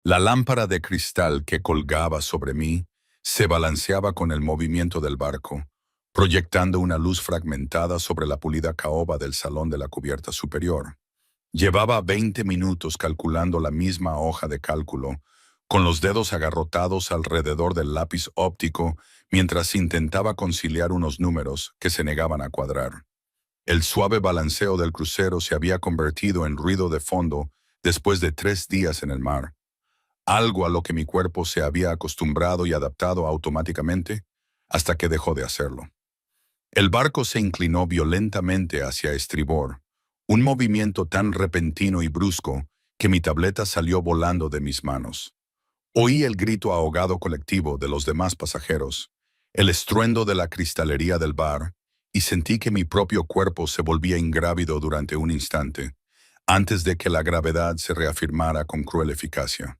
La lámpara de cristal que colgaba sobre mí se balanceaba con el movimiento del barco, proyectando una luz fragmentada sobre la pulida caoba del salón de la cubierta superior. Llevaba 20 minutos calculando la misma hoja de cálculo, con los dedos agarrotados alrededor del lápiz óptico mientras intentaba conciliar unos números que se negaban a cuadrar. El suave balanceo del crucero se había convertido en ruido de fondo después de 3 días en el mar, algo a lo que mi cuerpo se había acostumbrado y adaptado automáticamente hasta que dejó de hacerlo. El barco se inclinó violentamente hacia estribor, un movimiento tan repentino y brusco que mi tableta salió volando de mis manos. Oí el grito ahogado colectivo de los demás pasajeros, el estruendo de la cristalería del bar, y sentí que mi propio cuerpo se volvía ingrávido durante un instante, antes de que la gravedad se reafirmara con cruel eficacia.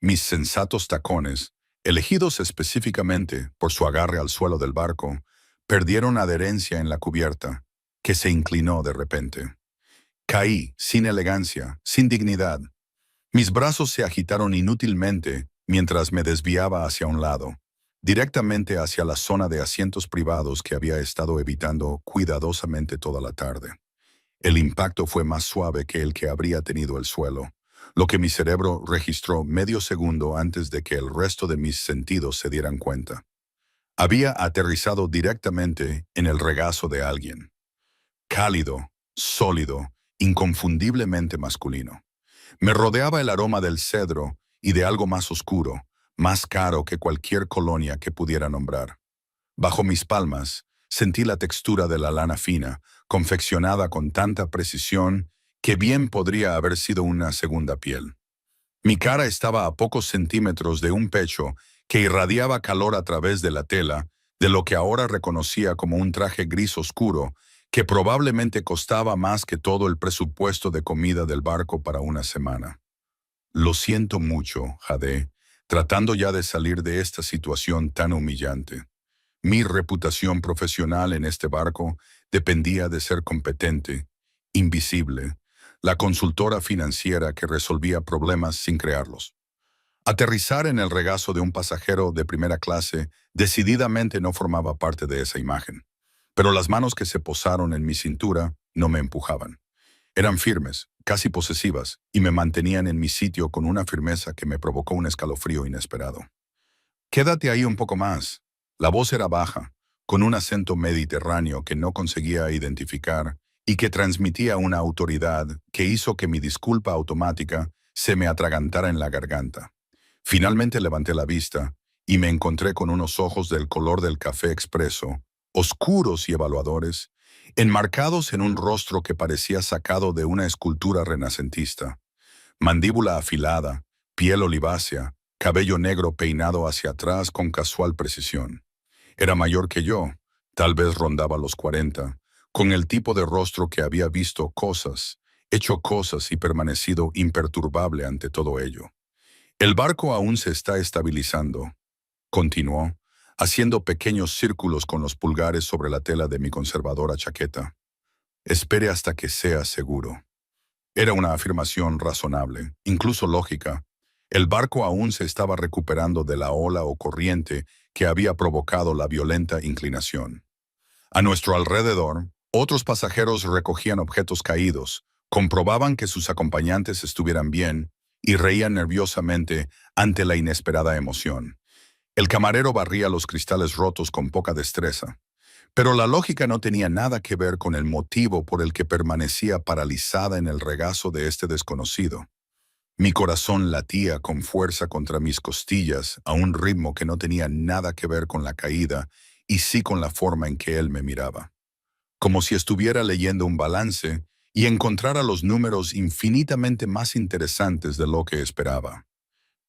Mis sensatos tacones, elegidos específicamente por su agarre al suelo del barco, perdieron adherencia en la cubierta, que se inclinó de repente. Caí, sin elegancia, sin dignidad. Mis brazos se agitaron inútilmente mientras me desviaba hacia un lado, directamente hacia la zona de asientos privados que había estado evitando cuidadosamente toda la tarde. El impacto fue más suave que el que habría tenido el suelo, lo que mi cerebro registró medio segundo antes de que el resto de mis sentidos se dieran cuenta. Había aterrizado directamente en el regazo de alguien. Cálido, sólido, inconfundiblemente masculino. Me rodeaba el aroma del cedro y de algo más oscuro, más caro que cualquier colonia que pudiera nombrar. Bajo mis palmas, sentí la textura de la lana fina, confeccionada con tanta precisión que bien podría haber sido una segunda piel. Mi cara estaba a pocos centímetros de un pecho que irradiaba calor a través de la tela, de lo que ahora reconocía como un traje gris oscuro que probablemente costaba más que todo el presupuesto de comida del barco para una semana. Lo siento mucho, Jade, tratando ya de salir de esta situación tan humillante. Mi reputación profesional en este barco dependía de ser competente, invisible, la consultora financiera que resolvía problemas sin crearlos. Aterrizar en el regazo de un pasajero de primera clase decididamente no formaba parte de esa imagen, pero las manos que se posaron en mi cintura no me empujaban. Eran firmes, casi posesivas, y me mantenían en mi sitio con una firmeza que me provocó un escalofrío inesperado. «Quédate ahí un poco más». La voz era baja, con un acento mediterráneo que no conseguía identificar y que transmitía una autoridad que hizo que mi disculpa automática se me atragantara en la garganta. Finalmente levanté la vista y me encontré con unos ojos del color del café expreso, oscuros y evaluadores, enmarcados en un rostro que parecía sacado de una escultura renacentista. Mandíbula afilada, piel olivácea, cabello negro peinado hacia atrás con casual precisión. Era mayor que yo, tal vez rondaba los 40, con el tipo de rostro que había visto cosas, hecho cosas y permanecido imperturbable ante todo ello. «El barco aún se está estabilizando», continuó, haciendo pequeños círculos con los pulgares sobre la tela de mi conservadora chaqueta. «Espere hasta que sea seguro». Era una afirmación razonable, incluso lógica. El barco aún se estaba recuperando de la ola o corriente que había provocado la violenta inclinación. A nuestro alrededor, otros pasajeros recogían objetos caídos, comprobaban que sus acompañantes estuvieran bien y reían nerviosamente ante la inesperada emoción. El camarero barría los cristales rotos con poca destreza, pero la lógica no tenía nada que ver con el motivo por el que permanecía paralizada en el regazo de este desconocido. Mi corazón latía con fuerza contra mis costillas a un ritmo que no tenía nada que ver con la caída y sí con la forma en que él me miraba. Como si estuviera leyendo un balance y encontrara los números infinitamente más interesantes de lo que esperaba.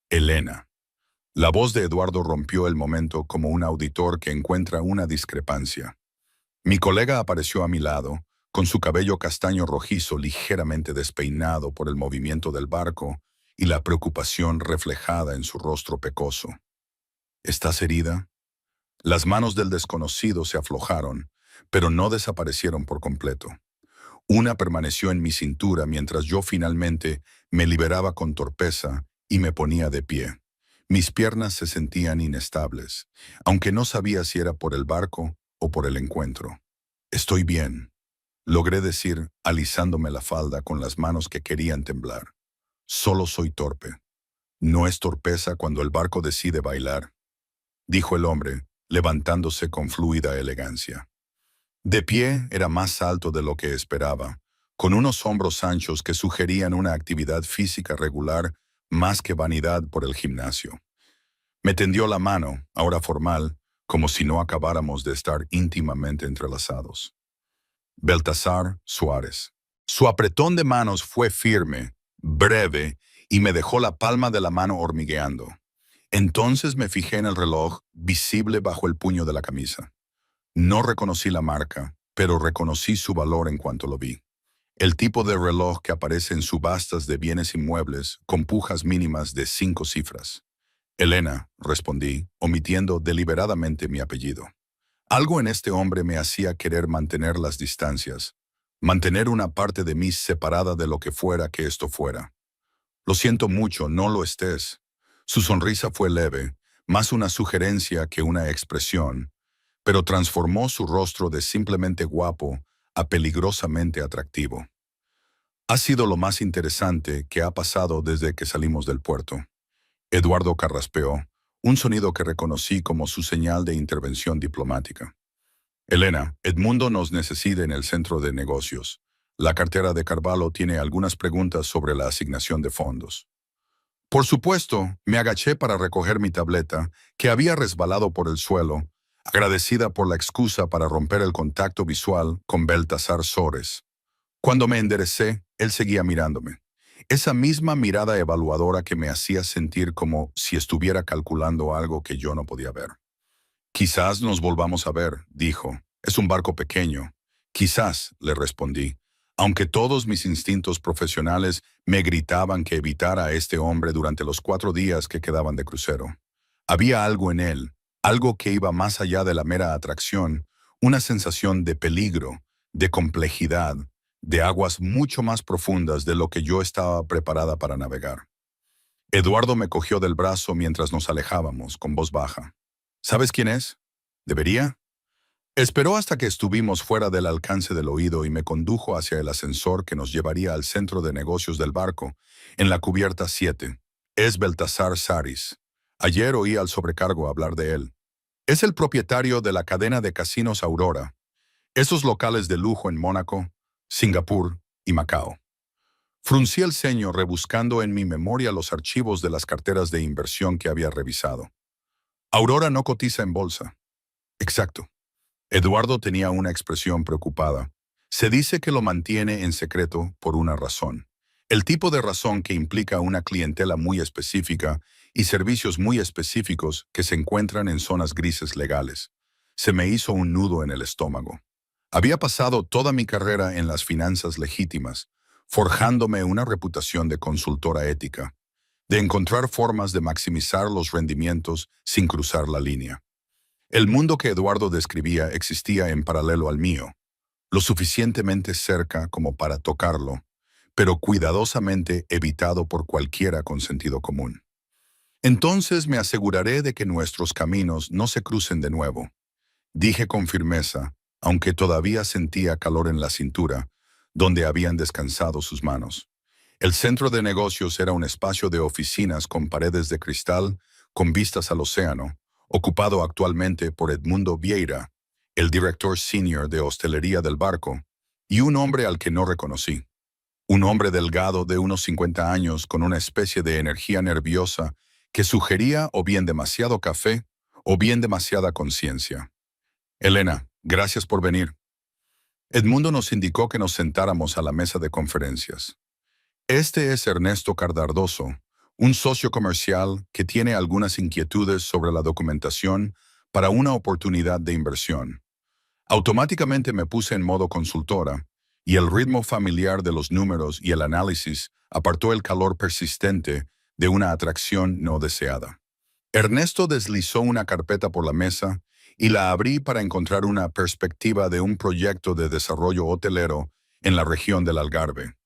Elena. La voz de Eduardo rompió el momento como un auditor que encuentra una discrepancia. Mi colega apareció a mi lado, con su cabello castaño rojizo ligeramente despeinado por el movimiento del barco y la preocupación reflejada en su rostro pecoso. «¿Estás herida?» Las manos del desconocido se aflojaron, pero no desaparecieron por completo. Una permaneció en mi cintura mientras yo finalmente me liberaba con torpeza y me ponía de pie. Mis piernas se sentían inestables, aunque no sabía si era por el barco o por el encuentro. Estoy bien, logré decir, alisándome la falda con las manos que querían temblar. Solo soy torpe. No es torpeza cuando el barco decide bailar, dijo el hombre, levantándose con fluida elegancia. De pie era más alto de lo que esperaba, con unos hombros anchos que sugerían una actividad física regular más que vanidad por el gimnasio. Me tendió la mano, ahora formal, como si no acabáramos de estar íntimamente entrelazados. Baltasar Suárez. Su apretón de manos fue firme, breve, y me dejó la palma de la mano hormigueando. Entonces me fijé en el reloj, visible bajo el puño de la camisa. No reconocí la marca, pero reconocí su valor en cuanto lo vi. El tipo de reloj que aparece en subastas de bienes inmuebles con pujas mínimas de 5 cifras. Elena, respondí, omitiendo deliberadamente mi apellido. Algo en este hombre me hacía querer mantener las distancias, mantener una parte de mí separada de lo que fuera que esto fuera. Lo siento mucho, no lo estés. Su sonrisa fue leve, más una sugerencia que una expresión, pero transformó su rostro de simplemente guapo a peligrosamente atractivo. Ha sido lo más interesante que ha pasado desde que salimos del puerto. Eduardo carraspeó, un sonido que reconocí como su señal de intervención diplomática. Elena, Edmundo nos necesita en el centro de negocios. La cartera de Carvalho tiene algunas preguntas sobre la asignación de fondos. Por supuesto, me agaché para recoger mi tableta, que había resbalado por el suelo, agradecida por la excusa para romper el contacto visual con Baltasar Suárez. Cuando me enderecé, él seguía mirándome. Esa misma mirada evaluadora que me hacía sentir como si estuviera calculando algo que yo no podía ver. Quizás nos volvamos a ver, dijo. Es un barco pequeño. Quizás, le respondí, aunque todos mis instintos profesionales me gritaban que evitara a este hombre durante los 4 días que quedaban de crucero. Había algo en él, algo que iba más allá de la mera atracción, una sensación de peligro, de complejidad, de aguas mucho más profundas de lo que yo estaba preparada para navegar. Eduardo me cogió del brazo mientras nos alejábamos, con voz baja. ¿Sabes quién es? ¿Debería? Esperó hasta que estuvimos fuera del alcance del oído y me condujo hacia el ascensor que nos llevaría al centro de negocios del barco, en la cubierta 7. Es Baltasar Suárez. Ayer oí al sobrecargo hablar de él. Es el propietario de la cadena de casinos Aurora, esos locales de lujo en Mónaco, Singapur y Macao. Fruncí el ceño rebuscando en mi memoria los archivos de las carteras de inversión que había revisado. Aurora no cotiza en bolsa. Exacto. Eduardo tenía una expresión preocupada. Se dice que lo mantiene en secreto por una razón. El tipo de razón que implica una clientela muy específica y servicios muy específicos que se encuentran en zonas grises legales. Se me hizo un nudo en el estómago. Había pasado toda mi carrera en las finanzas legítimas, forjándome una reputación de consultora ética, de encontrar formas de maximizar los rendimientos sin cruzar la línea. El mundo que Eduardo describía existía en paralelo al mío, lo suficientemente cerca como para tocarlo, pero cuidadosamente evitado por cualquiera con sentido común. Entonces me aseguraré de que nuestros caminos no se crucen de nuevo, dije con firmeza, aunque todavía sentía calor en la cintura, donde habían descansado sus manos. El centro de negocios era un espacio de oficinas con paredes de cristal, con vistas al océano, ocupado actualmente por Edmundo Vieira, el director senior de hostelería del barco, y un hombre al que no reconocí. Un hombre delgado de unos 50 años con una especie de energía nerviosa que sugería o bien demasiado café o bien demasiada conciencia. Elena, gracias por venir. Edmundo nos indicó que nos sentáramos a la mesa de conferencias. Este es Ernesto Cardardoso, un socio comercial que tiene algunas inquietudes sobre la documentación para una oportunidad de inversión. Automáticamente me puse en modo consultora, y el ritmo familiar de los números y el análisis apartó el calor persistente de una atracción no deseada. Ernesto deslizó una carpeta por la mesa y la abrí para encontrar una perspectiva de un proyecto de desarrollo hotelero en la región del Algarve.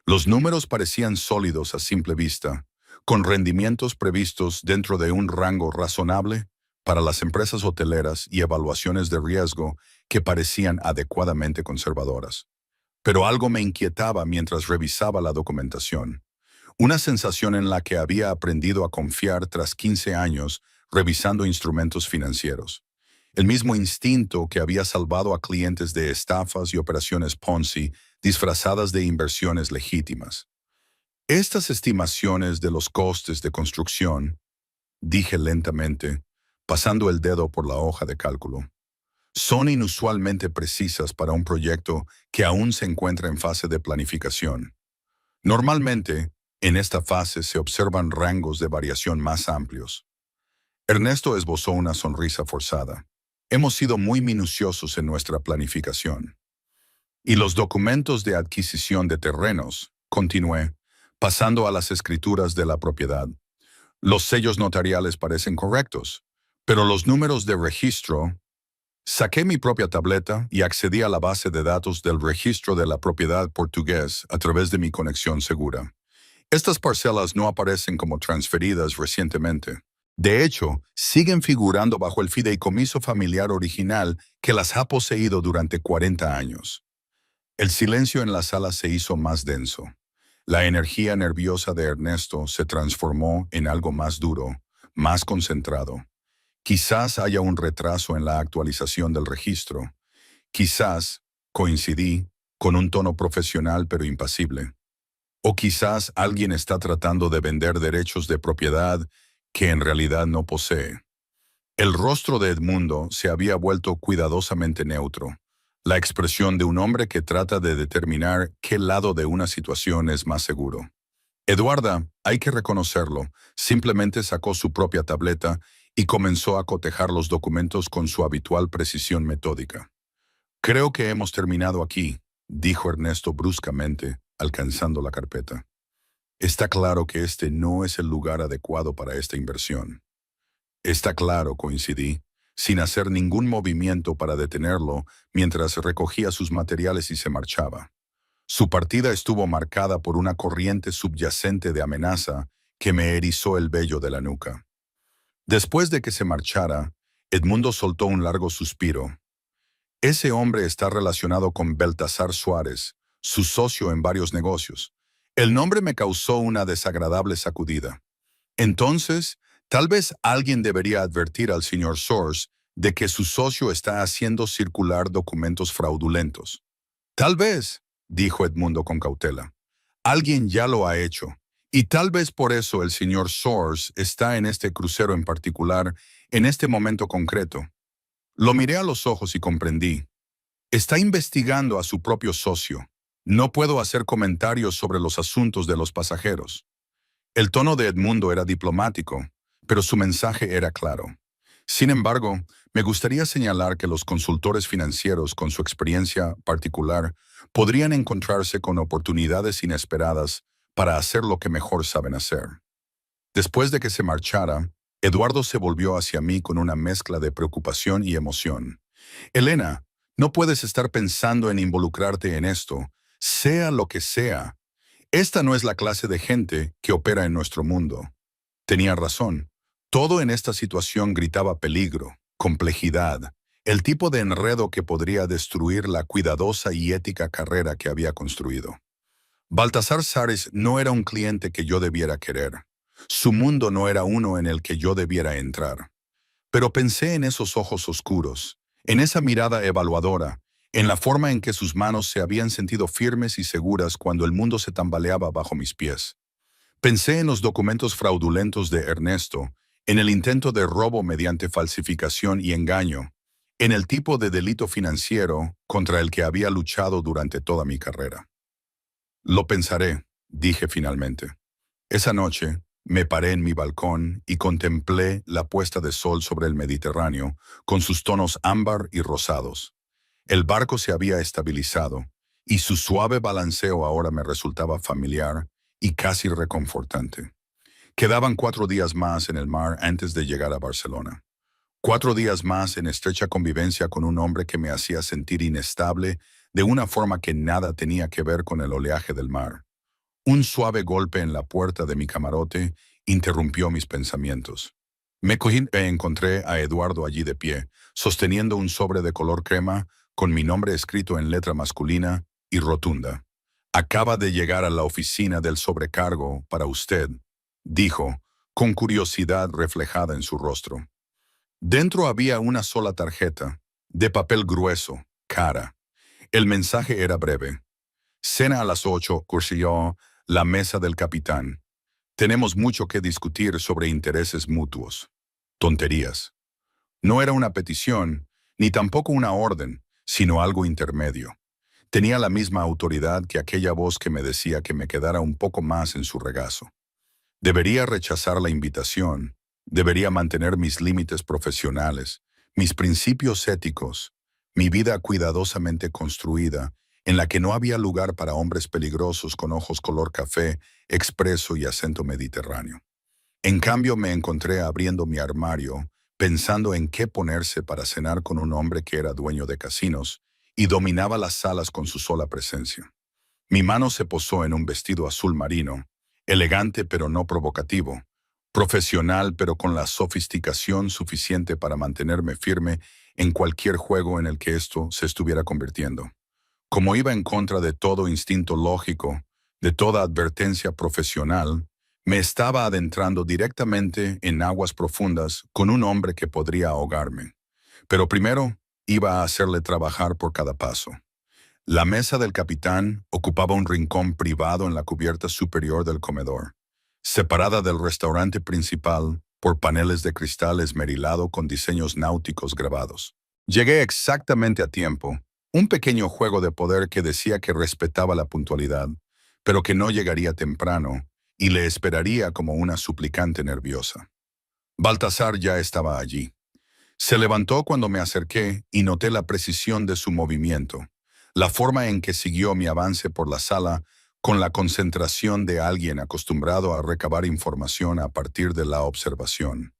Los números parecían sólidos a simple vista, con rendimientos previstos dentro de un rango razonable para las empresas hoteleras y evaluaciones de riesgo que parecían adecuadamente conservadoras. Pero algo me inquietaba mientras revisaba la documentación. Una sensación en la que había aprendido a confiar tras 15 años revisando instrumentos financieros. El mismo instinto que había salvado a clientes de estafas y operaciones Ponzi disfrazadas de inversiones legítimas. Estas estimaciones de los costes de construcción, dije lentamente, pasando el dedo por la hoja de cálculo, son inusualmente precisas para un proyecto que aún se encuentra en fase de planificación. Normalmente, en esta fase se observan rangos de variación más amplios. Ernesto esbozó una sonrisa forzada. Hemos sido muy minuciosos en nuestra planificación. Y los documentos de adquisición de terrenos, continué, pasando a las escrituras de la propiedad. Los sellos notariales parecen correctos, pero los números de registro. Saqué mi propia tableta y accedí a la base de datos del registro de la propiedad portugués a través de mi conexión segura. Estas parcelas no aparecen como transferidas recientemente. De hecho, siguen figurando bajo el fideicomiso familiar original que las ha poseído durante 40 años. El silencio en la sala se hizo más denso. La energía nerviosa de Ernesto se transformó en algo más duro, más concentrado. Quizás haya un retraso en la actualización del registro. Quizás, coincidí, con un tono profesional pero impasible. O quizás alguien está tratando de vender derechos de propiedad que en realidad no posee. El rostro de Edmundo se había vuelto cuidadosamente neutro, la expresión de un hombre que trata de determinar qué lado de una situación es más seguro. Eduarda, hay que reconocerlo, simplemente sacó su propia tableta y comenzó a cotejar los documentos con su habitual precisión metódica. Creo que hemos terminado aquí, dijo Ernesto bruscamente, alcanzando la carpeta. Está claro que este no es el lugar adecuado para esta inversión. Está claro, coincidí, sin hacer ningún movimiento para detenerlo mientras recogía sus materiales y se marchaba. Su partida estuvo marcada por una corriente subyacente de amenaza que me erizó el vello de la nuca. Después de que se marchara, Edmundo soltó un largo suspiro. Ese hombre está relacionado con Baltasar Suárez, su socio en varios negocios. El nombre me causó una desagradable sacudida. Entonces, tal vez alguien debería advertir al señor Source de que su socio está haciendo circular documentos fraudulentos. Tal vez, dijo Edmundo con cautela. Alguien ya lo ha hecho, y tal vez por eso el señor Source está en este crucero en particular, en este momento concreto. Lo miré a los ojos y comprendí. Está investigando a su propio socio. No puedo hacer comentarios sobre los asuntos de los pasajeros. El tono de Edmundo era diplomático, pero su mensaje era claro. Sin embargo, me gustaría señalar que los consultores financieros con su experiencia particular podrían encontrarse con oportunidades inesperadas para hacer lo que mejor saben hacer. Después de que se marchara, Eduardo se volvió hacia mí con una mezcla de preocupación y emoción. Elena, no puedes estar pensando en involucrarte en esto, sea lo que sea. Esta no es la clase de gente que opera en nuestro mundo. Tenía razón. Todo en esta situación gritaba peligro, complejidad, el tipo de enredo que podría destruir la cuidadosa y ética carrera que había construido. Baltasar Suárez no era un cliente que yo debiera querer. Su mundo no era uno en el que yo debiera entrar. Pero pensé en esos ojos oscuros, en esa mirada evaluadora, en la forma en que sus manos se habían sentido firmes y seguras cuando el mundo se tambaleaba bajo mis pies. Pensé en los documentos fraudulentos de Ernesto, en el intento de robo mediante falsificación y engaño, en el tipo de delito financiero contra el que había luchado durante toda mi carrera. Lo pensaré, dije finalmente. Esa noche, me paré en mi balcón y contemplé la puesta de sol sobre el Mediterráneo, con sus tonos ámbar y rosados. El barco se había estabilizado, y su suave balanceo ahora me resultaba familiar y casi reconfortante. Quedaban 4 días más en el mar antes de llegar a Barcelona. 4 días más en estrecha convivencia con un hombre que me hacía sentir inestable de una forma que nada tenía que ver con el oleaje del mar. Un suave golpe en la puerta de mi camarote interrumpió mis pensamientos. Me cogí e encontré a Eduardo allí de pie, sosteniendo un sobre de color crema con mi nombre escrito en letra masculina y rotunda. Acaba de llegar a la oficina del sobrecargo para usted, dijo, con curiosidad reflejada en su rostro. Dentro había una sola tarjeta, de papel grueso, cara. El mensaje era breve. Cena a las 8, cursilló la mesa del capitán. Tenemos mucho que discutir sobre intereses mutuos. Tonterías. No era una petición, ni tampoco una orden, sino algo intermedio. Tenía la misma autoridad que aquella voz que me decía que me quedara un poco más en su regazo. Debería rechazar la invitación, debería mantener mis límites profesionales, mis principios éticos, mi vida cuidadosamente construida, en la que no había lugar para hombres peligrosos con ojos color café, expreso y acento mediterráneo. En cambio me encontré abriendo mi armario, pensando en qué ponerse para cenar con un hombre que era dueño de casinos y dominaba las salas con su sola presencia. Mi mano se posó en un vestido azul marino, elegante pero no provocativo, profesional pero con la sofisticación suficiente para mantenerme firme en cualquier juego en el que esto se estuviera convirtiendo. Como iba en contra de todo instinto lógico, de toda advertencia profesional, me estaba adentrando directamente en aguas profundas con un hombre que podría ahogarme. Pero primero iba a hacerle trabajar por cada paso. La mesa del capitán ocupaba un rincón privado en la cubierta superior del comedor, separada del restaurante principal por paneles de cristal esmerilado con diseños náuticos grabados. Llegué exactamente a tiempo, un pequeño juego de poder que decía que respetaba la puntualidad, pero que no llegaría temprano y le esperaría como una suplicante nerviosa. Baltasar ya estaba allí. Se levantó cuando me acerqué y noté la precisión de su movimiento, la forma en que siguió mi avance por la sala con la concentración de alguien acostumbrado a recabar información a partir de la observación.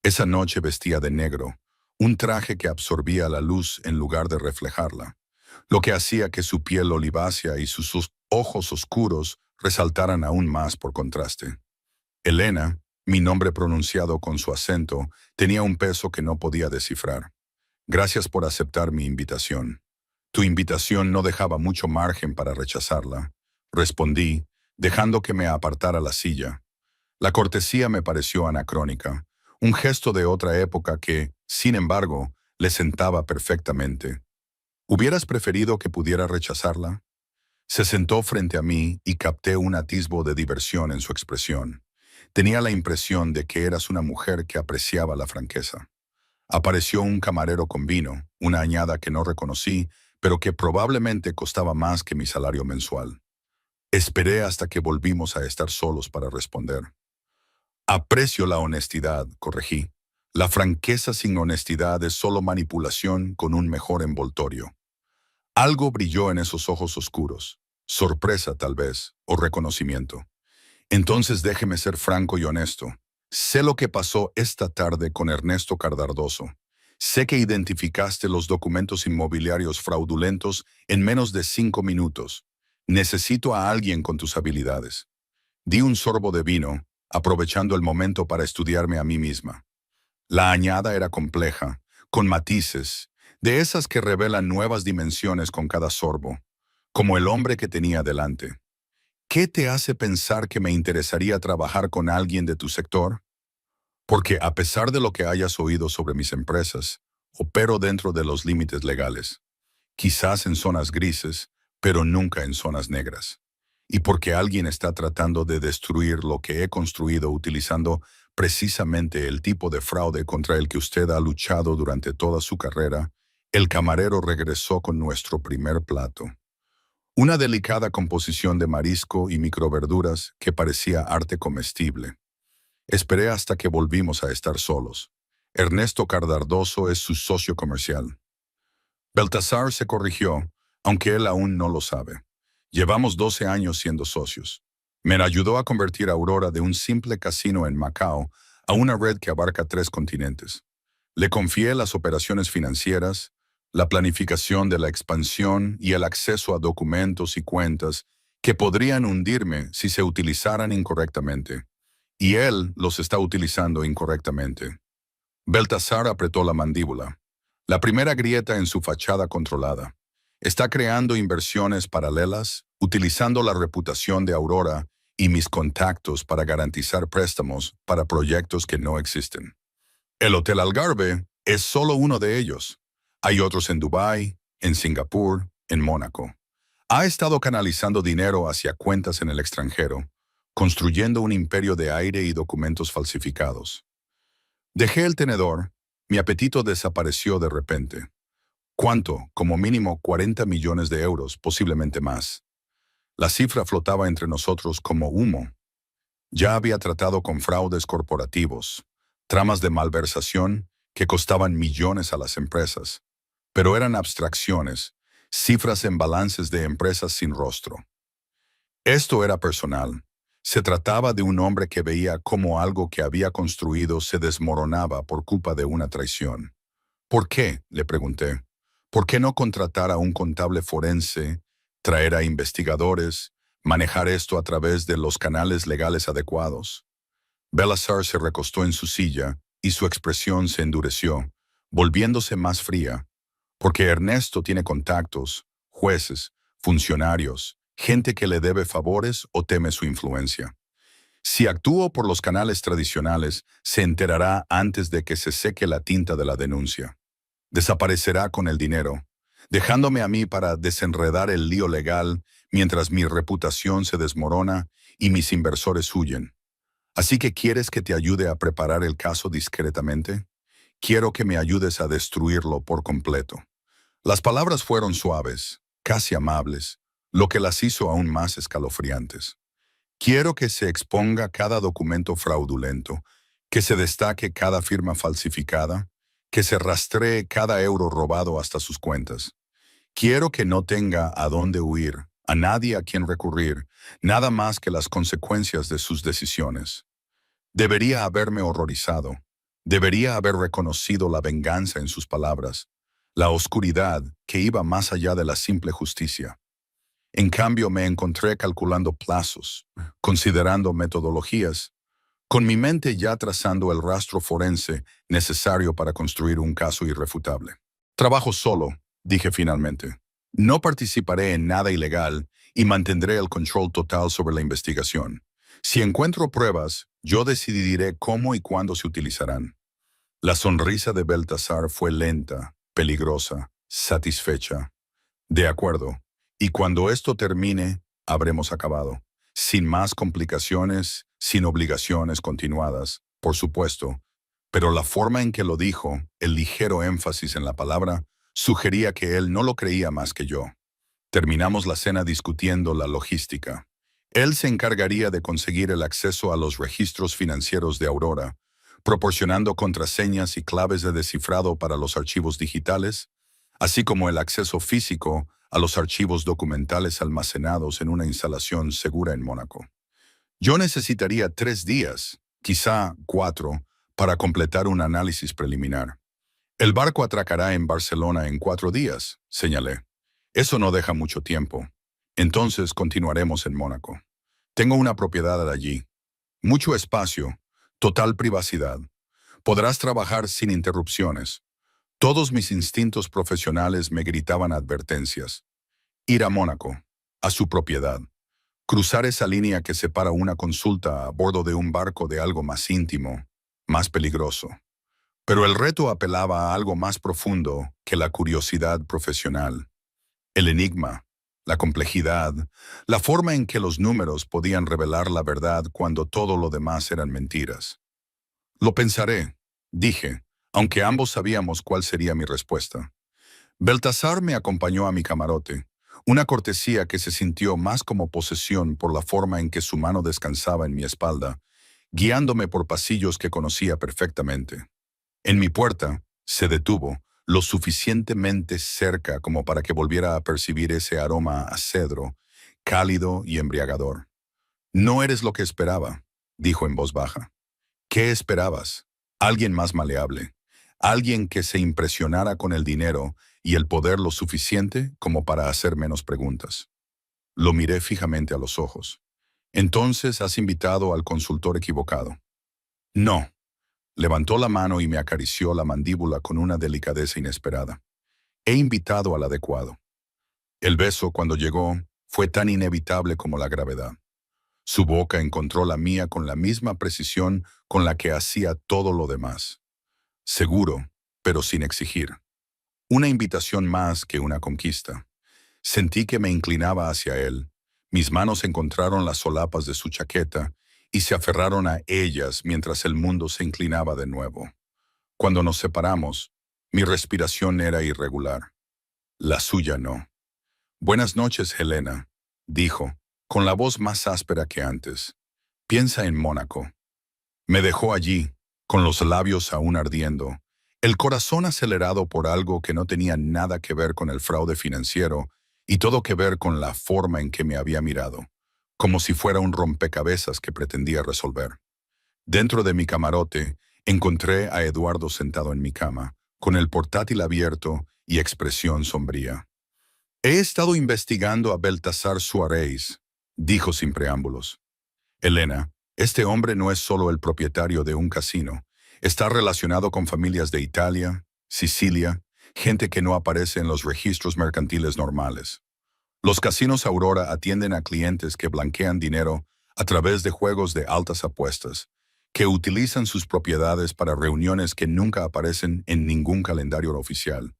Esa noche vestía de negro, un traje que absorbía la luz en lugar de reflejarla, lo que hacía que su piel olivácea y sus ojos oscuros resaltaran aún más por contraste. Elena, mi nombre pronunciado con su acento, tenía un peso que no podía descifrar. Gracias por aceptar mi invitación. Tu invitación no dejaba mucho margen para rechazarla. Respondí, dejando que me apartara la silla. La cortesía me pareció anacrónica, un gesto de otra época que, sin embargo, le sentaba perfectamente. ¿Hubieras preferido que pudiera rechazarla? Se sentó frente a mí y capté un atisbo de diversión en su expresión. Tenía la impresión de que eras una mujer que apreciaba la franqueza. Apareció un camarero con vino, una añada que no reconocí, pero que probablemente costaba más que mi salario mensual. Esperé hasta que volvimos a estar solos para responder. Aprecio la honestidad, corregí. La franqueza sin honestidad es solo manipulación con un mejor envoltorio. Algo brilló en esos ojos oscuros. Sorpresa, tal vez, o reconocimiento. Entonces déjeme ser franco y honesto. Sé lo que pasó esta tarde con Ernesto Cardardoso. Sé que identificaste los documentos inmobiliarios fraudulentos en menos de 5 minutos. Necesito a alguien con tus habilidades. Di un sorbo de vino, aprovechando el momento para estudiarme a mí misma. La añada era compleja, con matices, de esas que revelan nuevas dimensiones con cada sorbo, como el hombre que tenía delante. ¿Qué te hace pensar que me interesaría trabajar con alguien de tu sector? Porque a pesar de lo que hayas oído sobre mis empresas, opero dentro de los límites legales, quizás en zonas grises, pero nunca en zonas negras. Y porque alguien está tratando de destruir lo que he construido utilizando precisamente el tipo de fraude contra el que usted ha luchado durante toda su carrera, el camarero regresó con nuestro primer plato. Una delicada composición de marisco y microverduras que parecía arte comestible. Esperé hasta que volvimos a estar solos. Ernesto Cardardoso es su socio comercial. Baltasar se corrigió, aunque él aún no lo sabe. Llevamos 12 años siendo socios. Me ayudó a convertir a Aurora de un simple casino en Macao a una red que abarca 3 continentes. Le confié las operaciones financieras, la planificación de la expansión y el acceso a documentos y cuentas que podrían hundirme si se utilizaran incorrectamente. y él los está utilizando incorrectamente. Baltasar apretó la mandíbula. La primera grieta en su fachada controlada. Está creando inversiones paralelas, utilizando la reputación de Aurora y mis contactos para garantizar préstamos para proyectos que no existen. El Hotel Algarve es solo uno de ellos. Hay otros en Dubái, en Singapur, en Mónaco. Ha estado canalizando dinero hacia cuentas en el extranjero, construyendo un imperio de aire y documentos falsificados. Dejé el tenedor, mi apetito desapareció de repente. ¿Cuánto? Como mínimo 40 millones de euros, posiblemente más. La cifra flotaba entre nosotros como humo. Ya había tratado con fraudes corporativos, tramas de malversación que costaban millones a las empresas, pero eran abstracciones, cifras en balances de empresas sin rostro. Esto era personal. Se trataba de un hombre que veía cómo algo que había construido se desmoronaba por culpa de una traición. ¿Por qué?, le pregunté. ¿Por qué no contratar a un contable forense, traer a investigadores, manejar esto a través de los canales legales adecuados? Baltasar se recostó en su silla y su expresión se endureció, volviéndose más fría, porque Ernesto tiene contactos, jueces, funcionarios, gente que le debe favores o teme su influencia. Si actúo por los canales tradicionales, se enterará antes de que se seque la tinta de la denuncia. Desaparecerá con el dinero, dejándome a mí para desenredar el lío legal mientras mi reputación se desmorona y mis inversores huyen. Así que ¿quieres que te ayude a preparar el caso discretamente? Quiero que me ayudes a destruirlo por completo. Las palabras fueron suaves, casi amables, lo que las hizo aún más escalofriantes. Quiero que se exponga cada documento fraudulento, que se destaque cada firma falsificada, que se rastree cada euro robado hasta sus cuentas. Quiero que no tenga a dónde huir, a nadie a quien recurrir, nada más que las consecuencias de sus decisiones. Debería haberme horrorizado. Debería haber reconocido la venganza en sus palabras, la oscuridad que iba más allá de la simple justicia. En cambio, me encontré calculando plazos, considerando metodologías, con mi mente ya trazando el rastro forense necesario para construir un caso irrefutable. Trabajo solo, dije finalmente. No participaré en nada ilegal y mantendré el control total sobre la investigación. Si encuentro pruebas, yo decidiré cómo y cuándo se utilizarán. La sonrisa de Baltasar fue lenta, peligrosa, satisfecha. De acuerdo. Y cuando esto termine, habremos acabado. Sin más complicaciones, sin obligaciones continuadas, por supuesto. Pero la forma en que lo dijo, el ligero énfasis en la palabra, sugería que él no lo creía más que yo. Terminamos la cena discutiendo la logística. Él se encargaría de conseguir el acceso a los registros financieros de Aurora, proporcionando contraseñas y claves de descifrado para los archivos digitales, así como el acceso físico a los archivos documentales almacenados en una instalación segura en Mónaco. Yo necesitaría 3 días, quizá 4, para completar un análisis preliminar. El barco atracará en Barcelona en 4 días, señalé. Eso no deja mucho tiempo. Entonces continuaremos en Mónaco. Tengo una propiedad allí. Mucho espacio, total privacidad. Podrás trabajar sin interrupciones. Todos mis instintos profesionales me gritaban advertencias. Ir a Mónaco, a su propiedad. Cruzar esa línea que separa una consulta a bordo de un barco de algo más íntimo, más peligroso. Pero el reto apelaba a algo más profundo que la curiosidad profesional. El enigma, la complejidad, la forma en que los números podían revelar la verdad cuando todo lo demás eran mentiras. Lo pensaré, dije, aunque ambos sabíamos cuál sería mi respuesta. Baltasar me acompañó a mi camarote, una cortesía que se sintió más como posesión por la forma en que su mano descansaba en mi espalda, guiándome por pasillos que conocía perfectamente. En mi puerta, se detuvo, lo suficientemente cerca como para que volviera a percibir ese aroma a cedro, cálido y embriagador. «No eres lo que esperaba», dijo en voz baja. «¿Qué esperabas? Alguien más maleable. Alguien que se impresionara con el dinero y el poder lo suficiente como para hacer menos preguntas». Lo miré fijamente a los ojos. Entonces has invitado al consultor equivocado. No. Levantó la mano y me acarició la mandíbula con una delicadeza inesperada. He invitado al adecuado. El beso, cuando llegó, fue tan inevitable como la gravedad. Su boca encontró la mía con la misma precisión con la que hacía todo lo demás. Seguro, pero sin exigir. Una invitación más que una conquista. Sentí que me inclinaba hacia él. Mis manos encontraron las solapas de su chaqueta y se aferraron a ellas mientras el mundo se inclinaba de nuevo. Cuando nos separamos, mi respiración era irregular. La suya no. «Buenas noches, Helena», dijo, con la voz más áspera que antes. «Piensa en Mónaco». Me dejó allí, con los labios aún ardiendo, el corazón acelerado por algo que no tenía nada que ver con el fraude financiero y todo que ver con la forma en que me había mirado, como si fuera un rompecabezas que pretendía resolver. Dentro de mi camarote, encontré a Eduardo sentado en mi cama, con el portátil abierto y expresión sombría. «He estado investigando a Baltasar Suárez», dijo sin preámbulos. «Helena, este hombre no es solo el propietario de un casino. Está relacionado con familias de Italia, Sicilia, gente que no aparece en los registros mercantiles normales. Los casinos Aurora atienden a clientes que blanquean dinero a través de juegos de altas apuestas, que utilizan sus propiedades para reuniones que nunca aparecen en ningún calendario oficial.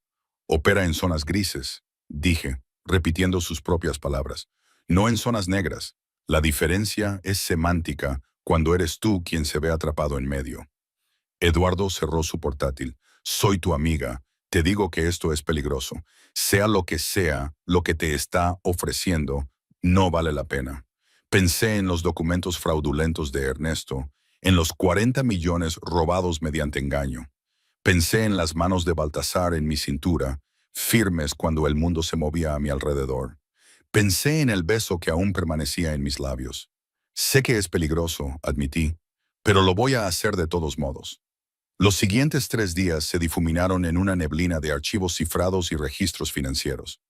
Opera en zonas grises», dije, repitiendo sus propias palabras, «no en zonas negras. La diferencia es semántica cuando eres tú quien se ve atrapado en medio». Eduardo cerró su portátil. «Soy tu amiga. Te digo que esto es peligroso. Sea lo que te está ofreciendo, no vale la pena». Pensé en los documentos fraudulentos de Ernesto, en los 40 millones robados mediante engaño. Pensé en las manos de Baltasar en mi cintura, firmes cuando el mundo se movía a mi alrededor. Pensé en el beso que aún permanecía en mis labios. «Sé que es peligroso», admití, «pero lo voy a hacer de todos modos». Los siguientes 3 días se difuminaron en una neblina de archivos cifrados y registros financieros.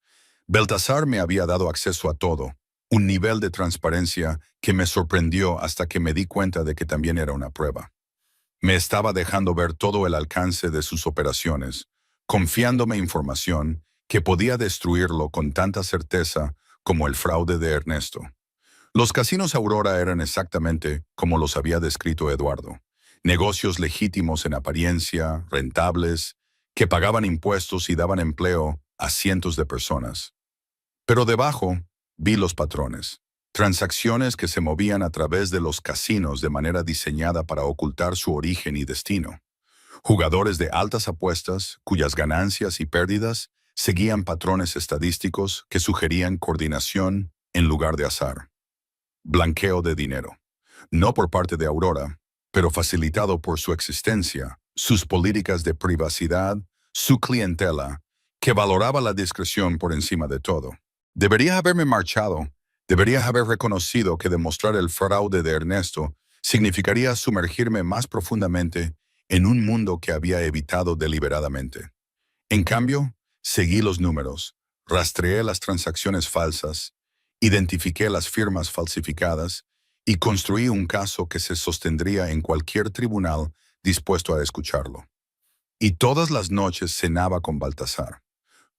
Baltasar me había dado acceso a todo, un nivel de transparencia que me sorprendió hasta que me di cuenta de que también era una prueba. Me estaba dejando ver todo el alcance de sus operaciones, confiándome información que podía destruirlo con tanta certeza como el fraude de Ernesto. Los casinos Aurora eran exactamente como los había descrito Eduardo. Negocios legítimos en apariencia, rentables, que pagaban impuestos y daban empleo a cientos de personas. Pero debajo vi los patrones. Transacciones que se movían a través de los casinos de manera diseñada para ocultar su origen y destino. Jugadores de altas apuestas, cuyas ganancias y pérdidas seguían patrones estadísticos que sugerían coordinación en lugar de azar. Blanqueo de dinero. No por parte de Aurora, pero facilitado por su existencia, sus políticas de privacidad, su clientela, que valoraba la discreción por encima de todo. Debería haberme marchado. Debería haber reconocido que demostrar el fraude de Ernesto significaría sumergirme más profundamente en un mundo que había evitado deliberadamente. En cambio, seguí los números, rastreé las transacciones falsas, identifiqué las firmas falsificadas y construí un caso que se sostendría en cualquier tribunal dispuesto a escucharlo. Y todas las noches cenaba con Baltasar.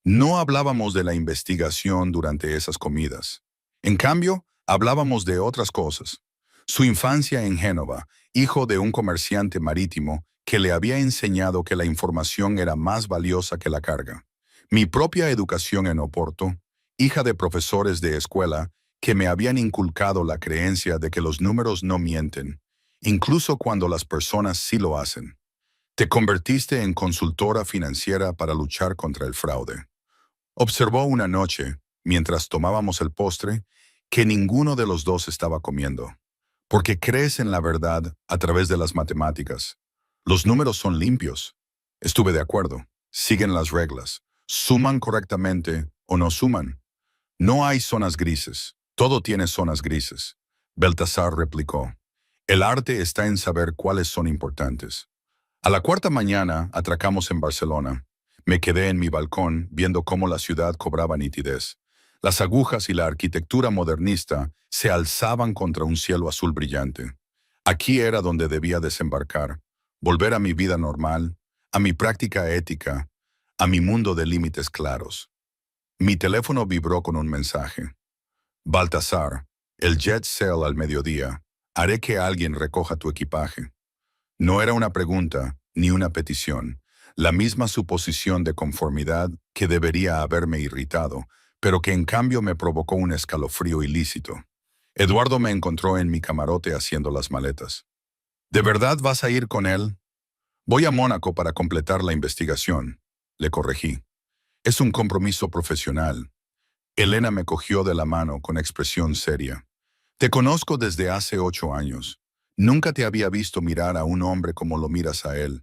No hablábamos de la investigación durante esas comidas. En cambio, hablábamos de otras cosas. Su infancia en Génova, hijo de un comerciante marítimo que le había enseñado que la información era más valiosa que la carga. Mi propia educación en Oporto, hija de profesores de escuela que me habían inculcado la creencia de que los números no mienten, incluso cuando las personas sí lo hacen. Te convertiste en consultora financiera para luchar contra el fraude. Observó una noche, mientras tomábamos el postre, que ninguno de los dos estaba comiendo. Porque crees en la verdad a través de las matemáticas. Los números son limpios. Estuve de acuerdo. Siguen las reglas. Suman correctamente o no suman. No hay zonas grises. Todo tiene zonas grises. Baltasar replicó. El arte está en saber cuáles son importantes. A la 4ª mañana atracamos en Barcelona. Me quedé en mi balcón viendo cómo la ciudad cobraba nitidez. Las agujas y la arquitectura modernista se alzaban contra un cielo azul brillante. Aquí era donde debía desembarcar, volver a mi vida normal, a mi práctica ética, a mi mundo de límites claros. Mi teléfono vibró con un mensaje. Baltasar, el jet sail al mediodía. Haré que alguien recoja tu equipaje. No era una pregunta ni una petición, la misma suposición de conformidad que debería haberme irritado, pero que en cambio me provocó un escalofrío ilícito. Eduardo me encontró en mi camarote haciendo las maletas. ¿De verdad vas a ir con él? Voy a Mónaco para completar la investigación, le corregí. Es un compromiso profesional. Elena me cogió de la mano con expresión seria. Te conozco desde hace 8 años. Nunca te había visto mirar a un hombre como lo miras a él,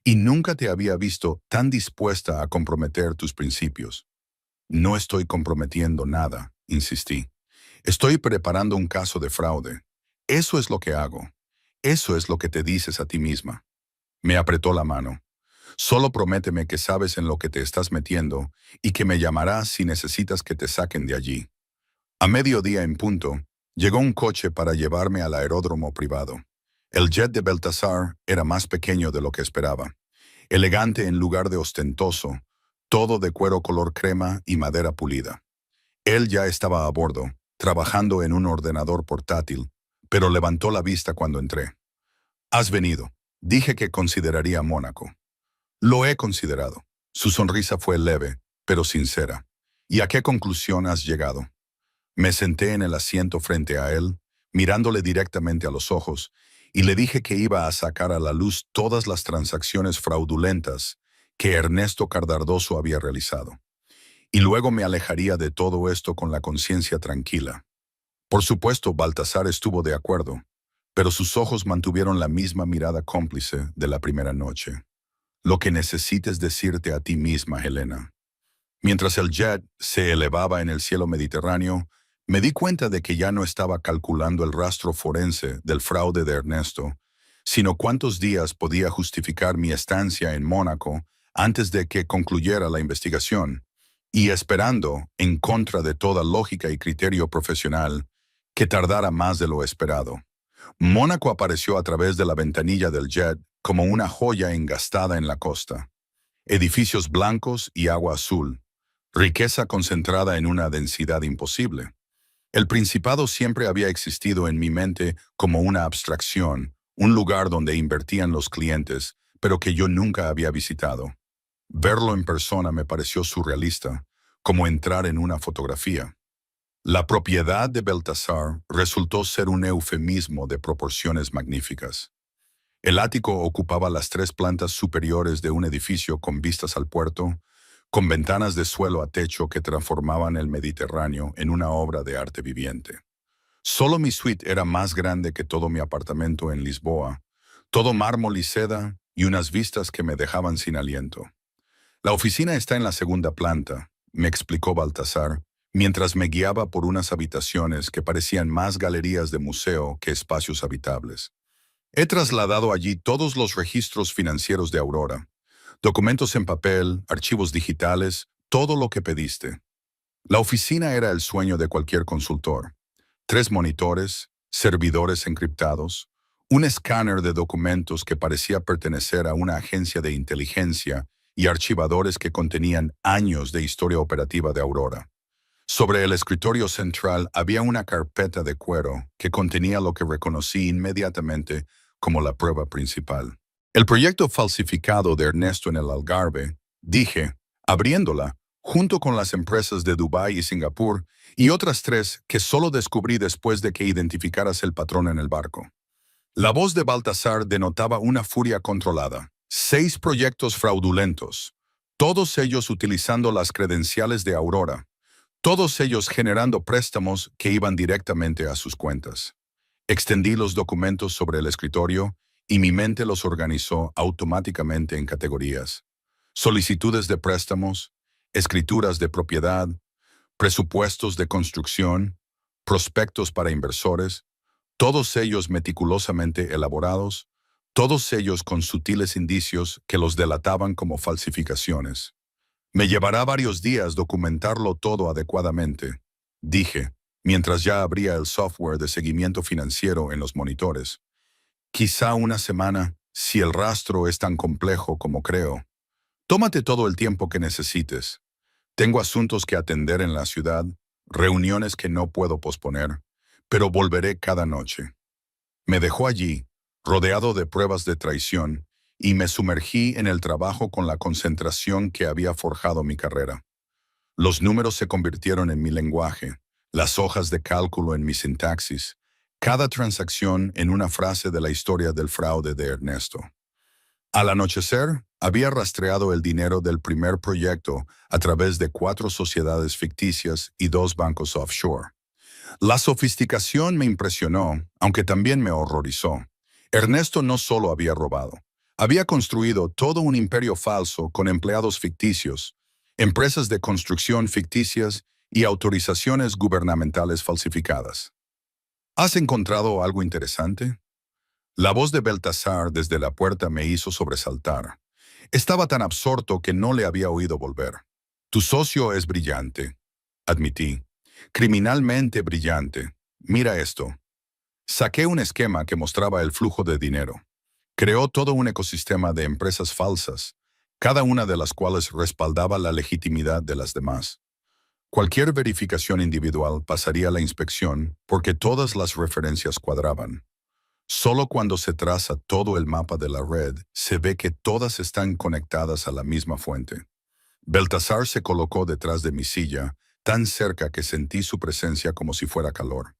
y nunca te había visto tan dispuesta a comprometer tus principios. No estoy comprometiendo nada, insistí. Estoy preparando un caso de fraude. Eso es lo que hago. Eso es lo que te dices a ti misma. Me apretó la mano. Solo prométeme que sabes en lo que te estás metiendo y que me llamarás si necesitas que te saquen de allí. A mediodía en punto, llegó un coche para llevarme al aeródromo privado. El jet de Baltasar era más pequeño de lo que esperaba. Elegante en lugar de ostentoso, todo de cuero color crema y madera pulida. Él ya estaba a bordo, trabajando en un ordenador portátil, pero levantó la vista cuando entré. Has venido. Dije que consideraría Mónaco. Lo he considerado. Su sonrisa fue leve, pero sincera. ¿Y a qué conclusión has llegado? Me senté en el asiento frente a él, mirándole directamente a los ojos, y le dije que iba a sacar a la luz todas las transacciones fraudulentas que Ernesto Cardardoso había realizado. Y luego me alejaría de todo esto con la conciencia tranquila. Por supuesto, Baltasar estuvo de acuerdo, pero sus ojos mantuvieron la misma mirada cómplice de la primera noche. Lo que necesites decirte a ti misma, Helena. Mientras el jet se elevaba en el cielo mediterráneo, me di cuenta de que ya no estaba calculando el rastro forense del fraude de Ernesto, sino cuántos días podía justificar mi estancia en Mónaco antes de que concluyera la investigación, y esperando, en contra de toda lógica y criterio profesional, que tardara más de lo esperado. Mónaco apareció a través de la ventanilla del jet como una joya engastada en la costa. Edificios blancos y agua azul, riqueza concentrada en una densidad imposible. El Principado siempre había existido en mi mente como una abstracción, un lugar donde invertían los clientes, pero que yo nunca había visitado. Verlo en persona me pareció surrealista, como entrar en una fotografía. La propiedad de Baltasar resultó ser un eufemismo de proporciones magníficas. El ático ocupaba las 3 plantas superiores de un edificio con vistas al puerto, con ventanas de suelo a techo que transformaban el Mediterráneo en una obra de arte viviente. Solo mi suite era más grande que todo mi apartamento en Lisboa, todo mármol y seda y unas vistas que me dejaban sin aliento. La oficina está en la 2ª planta, me explicó Baltasar, mientras me guiaba por unas habitaciones que parecían más galerías de museo que espacios habitables. He trasladado allí todos los registros financieros de Aurora, documentos en papel, archivos digitales, todo lo que pediste. La oficina era el sueño de cualquier consultor. 3 monitores, servidores encriptados, un escáner de documentos que parecía pertenecer a una agencia de inteligencia y archivadores que contenían años de historia operativa de Aurora. Sobre el escritorio central había una carpeta de cuero que contenía lo que reconocí inmediatamente como la prueba principal. El proyecto falsificado de Ernesto en el Algarve, dije, abriéndola, junto con las empresas de Dubái y Singapur y otras 3 que solo descubrí después de que identificaras el patrón en el barco. La voz de Baltasar denotaba una furia controlada. 6 proyectos fraudulentos, todos ellos utilizando las credenciales de Aurora, todos ellos generando préstamos que iban directamente a sus cuentas. Extendí los documentos sobre el escritorio y mi mente los organizó automáticamente en categorías. Solicitudes de préstamos, escrituras de propiedad, presupuestos de construcción, prospectos para inversores, todos ellos meticulosamente elaborados, todos ellos con sutiles indicios que los delataban como falsificaciones. Me llevará varios días documentarlo todo adecuadamente, dije, mientras ya abría el software de seguimiento financiero en los monitores. Quizá una semana, si el rastro es tan complejo como creo. Tómate todo el tiempo que necesites. Tengo asuntos que atender en la ciudad, reuniones que no puedo posponer, pero volveré cada noche. Me dejó allí, rodeado de pruebas de traición, y me sumergí en el trabajo con la concentración que había forjado mi carrera. Los números se convirtieron en mi lenguaje, las hojas de cálculo en mi sintaxis, cada transacción en una frase de la historia del fraude de Ernesto. Al anochecer, había rastreado el dinero del primer proyecto a través de 4 sociedades ficticias y 2 bancos offshore. La sofisticación me impresionó, aunque también me horrorizó. Ernesto no solo había robado, había construido todo un imperio falso con empleados ficticios, empresas de construcción ficticias y autorizaciones gubernamentales falsificadas. ¿Has encontrado algo interesante? La voz de Baltasar desde la puerta me hizo sobresaltar. Estaba tan absorto que no le había oído volver. Tu socio es brillante, admití. Criminalmente brillante. Mira esto. Saqué un esquema que mostraba el flujo de dinero. Creó todo un ecosistema de empresas falsas, cada una de las cuales respaldaba la legitimidad de las demás. Cualquier verificación individual pasaría la inspección porque todas las referencias cuadraban. Solo cuando se traza todo el mapa de la red, se ve que todas están conectadas a la misma fuente. Baltasar se colocó detrás de mi silla, tan cerca que sentí su presencia como si fuera calor.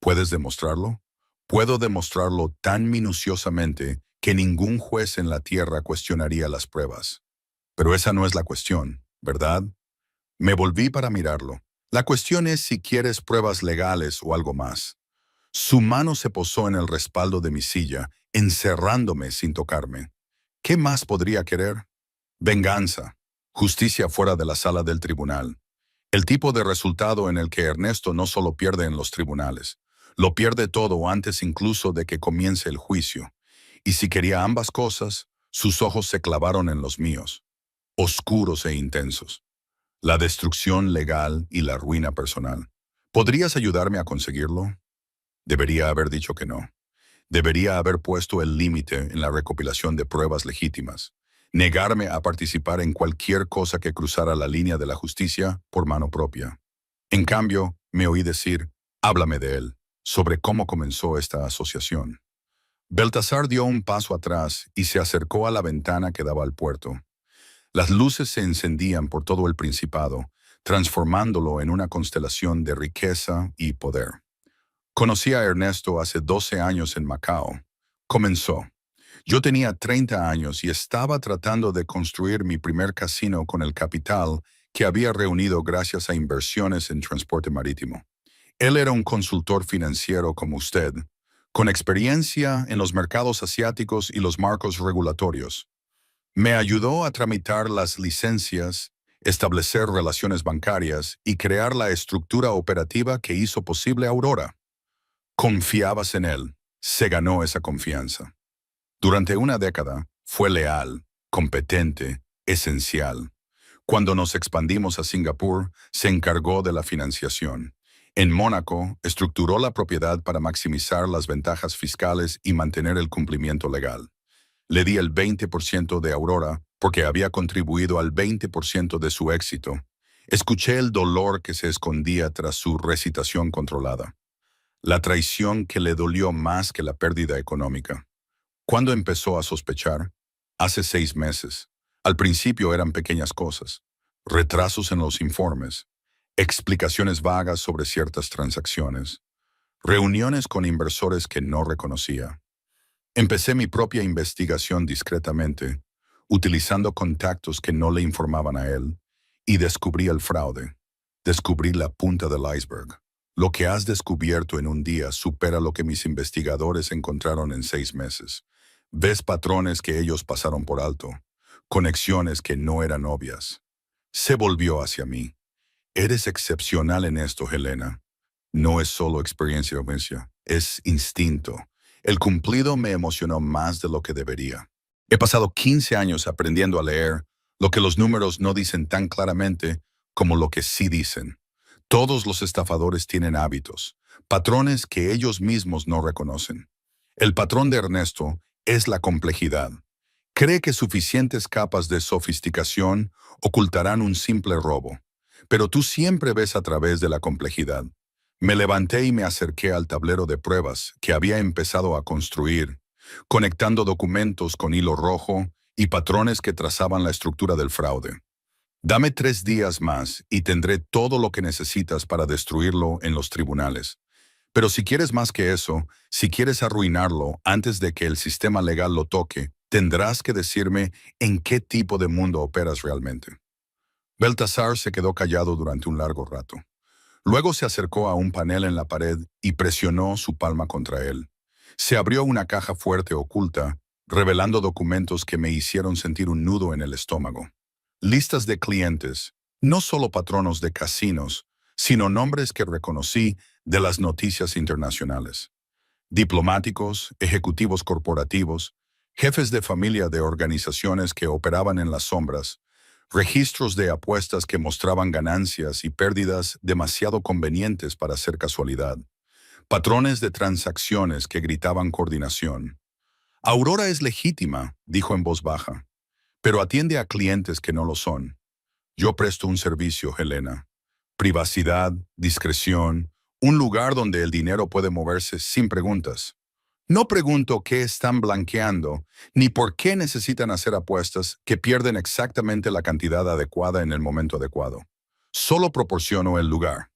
¿Puedes demostrarlo? Puedo demostrarlo tan minuciosamente que ningún juez en la tierra cuestionaría las pruebas. Pero esa no es la cuestión, ¿verdad? Me volví para mirarlo. La cuestión es si quieres pruebas legales o algo más. Su mano se posó en el respaldo de mi silla, encerrándome sin tocarme. ¿Qué más podría querer? Venganza. Justicia fuera de la sala del tribunal. El tipo de resultado en el que Ernesto no solo pierde en los tribunales, lo pierde todo antes incluso de que comience el juicio. Y si quería ambas cosas, sus ojos se clavaron en los míos, oscuros e intensos. La destrucción legal y la ruina personal. ¿Podrías ayudarme a conseguirlo? Debería haber dicho que no. Debería haber puesto el límite en la recopilación de pruebas legítimas. Negarme a participar en cualquier cosa que cruzara la línea de la justicia por mano propia. En cambio, me oí decir, háblame de él, sobre cómo comenzó esta asociación. Baltasar dio un paso atrás y se acercó a la ventana que daba al puerto. Las luces se encendían por todo el Principado, transformándolo en una constelación de riqueza y poder. Conocí a Ernesto hace 12 años en Macao. Comenzó. Yo tenía 30 años y estaba tratando de construir mi primer casino con el capital que había reunido gracias a inversiones en transporte marítimo. Él era un consultor financiero como usted, con experiencia en los mercados asiáticos y los marcos regulatorios. Me ayudó a tramitar las licencias, establecer relaciones bancarias y crear la estructura operativa que hizo posible Aurora. Confiabas en él, se ganó esa confianza. Durante una década, fue leal, competente, esencial. Cuando nos expandimos a Singapur, se encargó de la financiación. En Mónaco, estructuró la propiedad para maximizar las ventajas fiscales y mantener el cumplimiento legal. Le di el 20% de Aurora porque había contribuido al 20% de su éxito. Escuché el dolor que se escondía tras su recitación controlada. La traición que le dolió más que la pérdida económica. ¿Cuándo empezó a sospechar? Hace 6 meses. Al principio eran pequeñas cosas. Retrasos en los informes. Explicaciones vagas sobre ciertas transacciones. Reuniones con inversores que no reconocía. Empecé mi propia investigación discretamente, utilizando contactos que no le informaban a él, y descubrí el fraude. Descubrí la punta del iceberg. Lo que has descubierto en un día supera lo que mis investigadores encontraron en 6 meses. Ves patrones que ellos pasaron por alto, conexiones que no eran obvias. Se volvió hacia mí. Eres excepcional en esto, Helena. No es solo experiencia o vivencia, es instinto. El cumplido me emocionó más de lo que debería. He pasado 15 años aprendiendo a leer, lo que los números no dicen tan claramente como lo que sí dicen. Todos los estafadores tienen hábitos, patrones que ellos mismos no reconocen. El patrón de Ernesto es la complejidad. Cree que suficientes capas de sofisticación ocultarán un simple robo, pero tú siempre ves a través de la complejidad. Me levanté y me acerqué al tablero de pruebas que había empezado a construir, conectando documentos con hilo rojo y patrones que trazaban la estructura del fraude. Dame 3 días más y tendré todo lo que necesitas para destruirlo en los tribunales. Pero si quieres más que eso, si quieres arruinarlo antes de que el sistema legal lo toque, tendrás que decirme en qué tipo de mundo operas realmente. Baltasar se quedó callado durante un largo rato. Luego se acercó a un panel en la pared y presionó su palma contra él. Se abrió una caja fuerte oculta, revelando documentos que me hicieron sentir un nudo en el estómago. Listas de clientes, no solo patronos de casinos, sino nombres que reconocí de las noticias internacionales. Diplomáticos, ejecutivos corporativos, jefes de familia de organizaciones que operaban en las sombras, registros de apuestas que mostraban ganancias y pérdidas demasiado convenientes para ser casualidad, patrones de transacciones que gritaban coordinación. Aurora es legítima, dijo en voz baja, pero atiende a clientes que no lo son. Yo presto un servicio, Helena. Privacidad, discreción, un lugar donde el dinero puede moverse sin preguntas. No pregunto qué están blanqueando, ni por qué necesitan hacer apuestas que pierden exactamente la cantidad adecuada en el momento adecuado. Solo proporciono el lugar.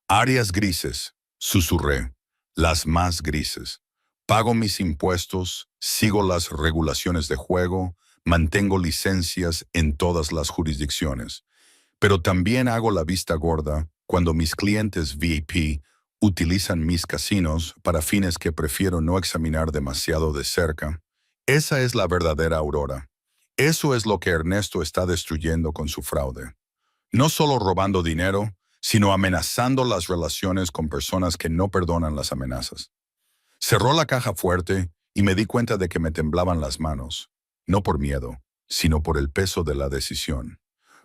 Áreas grises, susurré, las más grises. Pago mis impuestos, sigo las regulaciones de juego, mantengo licencias en todas las jurisdicciones. Pero también hago la vista gorda cuando mis clientes VIP utilizan mis casinos para fines que prefiero no examinar demasiado de cerca. Esa es la verdadera Aurora. Eso es lo que Ernesto está destruyendo con su fraude. No solo robando dinero, sino amenazando las relaciones con personas que no perdonan las amenazas. Cerró la caja fuerte y me di cuenta de que me temblaban las manos, no por miedo, sino por el peso de la decisión.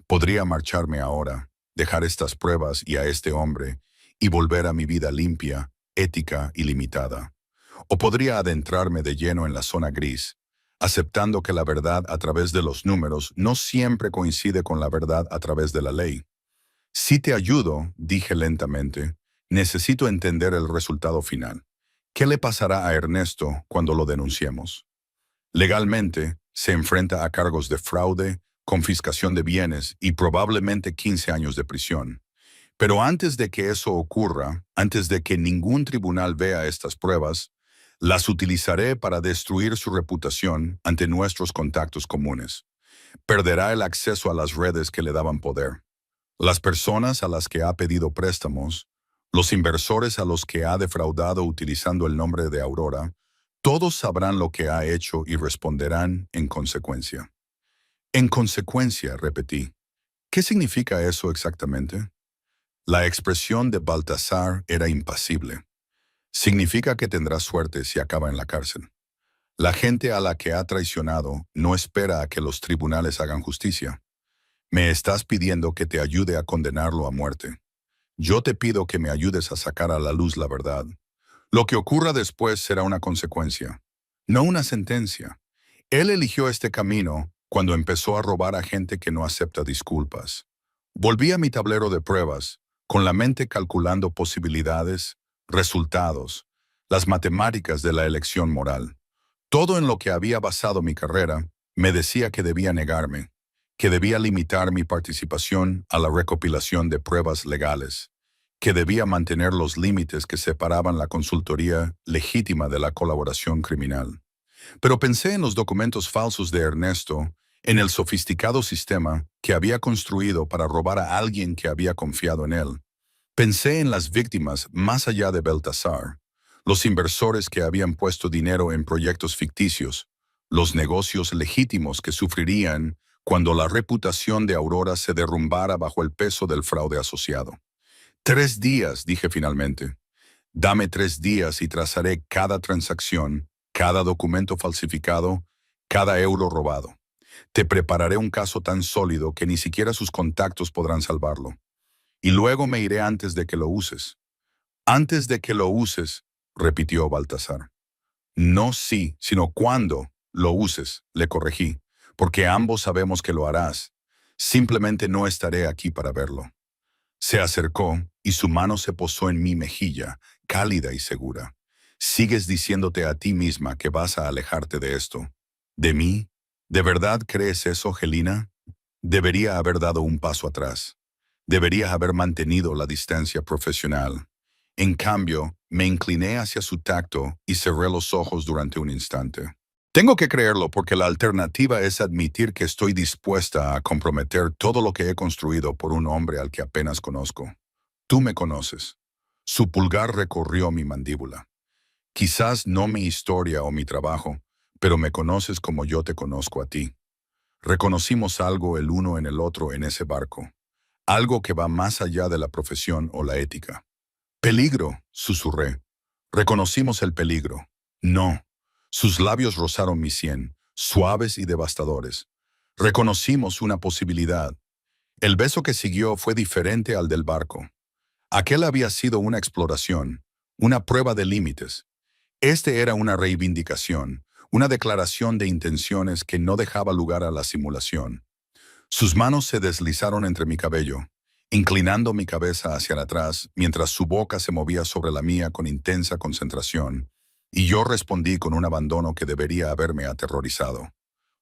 Podría marcharme ahora, dejar estas pruebas y a este hombre, y volver a mi vida limpia, ética y limitada. O podría adentrarme de lleno en la zona gris, aceptando que la verdad a través de los números no siempre coincide con la verdad a través de la ley. Si te ayudo, dije lentamente, necesito entender el resultado final. ¿Qué le pasará a Ernesto cuando lo denunciemos? Legalmente, se enfrenta a cargos de fraude, confiscación de bienes y probablemente 15 años de prisión. Pero antes de que eso ocurra, antes de que ningún tribunal vea estas pruebas, las utilizaré para destruir su reputación ante nuestros contactos comunes. Perderá el acceso a las redes que le daban poder. Las personas a las que ha pedido préstamos, los inversores a los que ha defraudado utilizando el nombre de Aurora, todos sabrán lo que ha hecho y responderán en consecuencia. En consecuencia, repetí. ¿Qué significa eso exactamente? La expresión de Baltasar era impasible. Significa que tendrá suerte si acaba en la cárcel. La gente a la que ha traicionado no espera a que los tribunales hagan justicia. Me estás pidiendo que te ayude a condenarlo a muerte. Yo te pido que me ayudes a sacar a la luz la verdad. Lo que ocurra después será una consecuencia, no una sentencia. Él eligió este camino cuando empezó a robar a gente que no acepta disculpas. Volví a mi tablero de pruebas, con la mente calculando posibilidades, resultados, las matemáticas de la elección moral. Todo en lo que había basado mi carrera me decía que debía negarme, que debía limitar mi participación a la recopilación de pruebas legales, que debía mantener los límites que separaban la consultoría legítima de la colaboración criminal. Pero pensé en los documentos falsos de Ernesto, en el sofisticado sistema que había construido para robar a alguien que había confiado en él. Pensé en las víctimas más allá de Baltasar, los inversores que habían puesto dinero en proyectos ficticios, los negocios legítimos que sufrirían cuando la reputación de Aurora se derrumbara bajo el peso del fraude asociado. 3 días, dije finalmente. Dame 3 días y trazaré cada transacción, cada documento falsificado, cada euro robado. Te prepararé un caso tan sólido que ni siquiera sus contactos podrán salvarlo. Y luego me iré antes de que lo uses. Antes de que lo uses, repitió Baltasar. No sí, sino cuando lo uses, le corregí, porque ambos sabemos que lo harás. Simplemente no estaré aquí para verlo. Se acercó y su mano se posó en mi mejilla, cálida y segura. Sigues diciéndote a ti misma que vas a alejarte de esto. ¿De mí? ¿De verdad crees eso, Gelina? Debería haber dado un paso atrás. Debería haber mantenido la distancia profesional. En cambio, me incliné hacia su tacto y cerré los ojos durante un instante. Tengo que creerlo porque la alternativa es admitir que estoy dispuesta a comprometer todo lo que he construido por un hombre al que apenas conozco. Tú me conoces. Su pulgar recorrió mi mandíbula. Quizás no mi historia o mi trabajo, pero me conoces como yo te conozco a ti. Reconocimos algo el uno en el otro en ese barco. Algo que va más allá de la profesión o la ética. Peligro, susurré. Reconocimos el peligro. No. Sus labios rozaron mi sien, suaves y devastadores. Reconocimos una posibilidad. El beso que siguió fue diferente al del barco. Aquel había sido una exploración, una prueba de límites. Este era una reivindicación, una declaración de intenciones que no dejaba lugar a la simulación. Sus manos se deslizaron entre mi cabello, inclinando mi cabeza hacia atrás mientras su boca se movía sobre la mía con intensa concentración, y yo respondí con un abandono que debería haberme aterrorizado.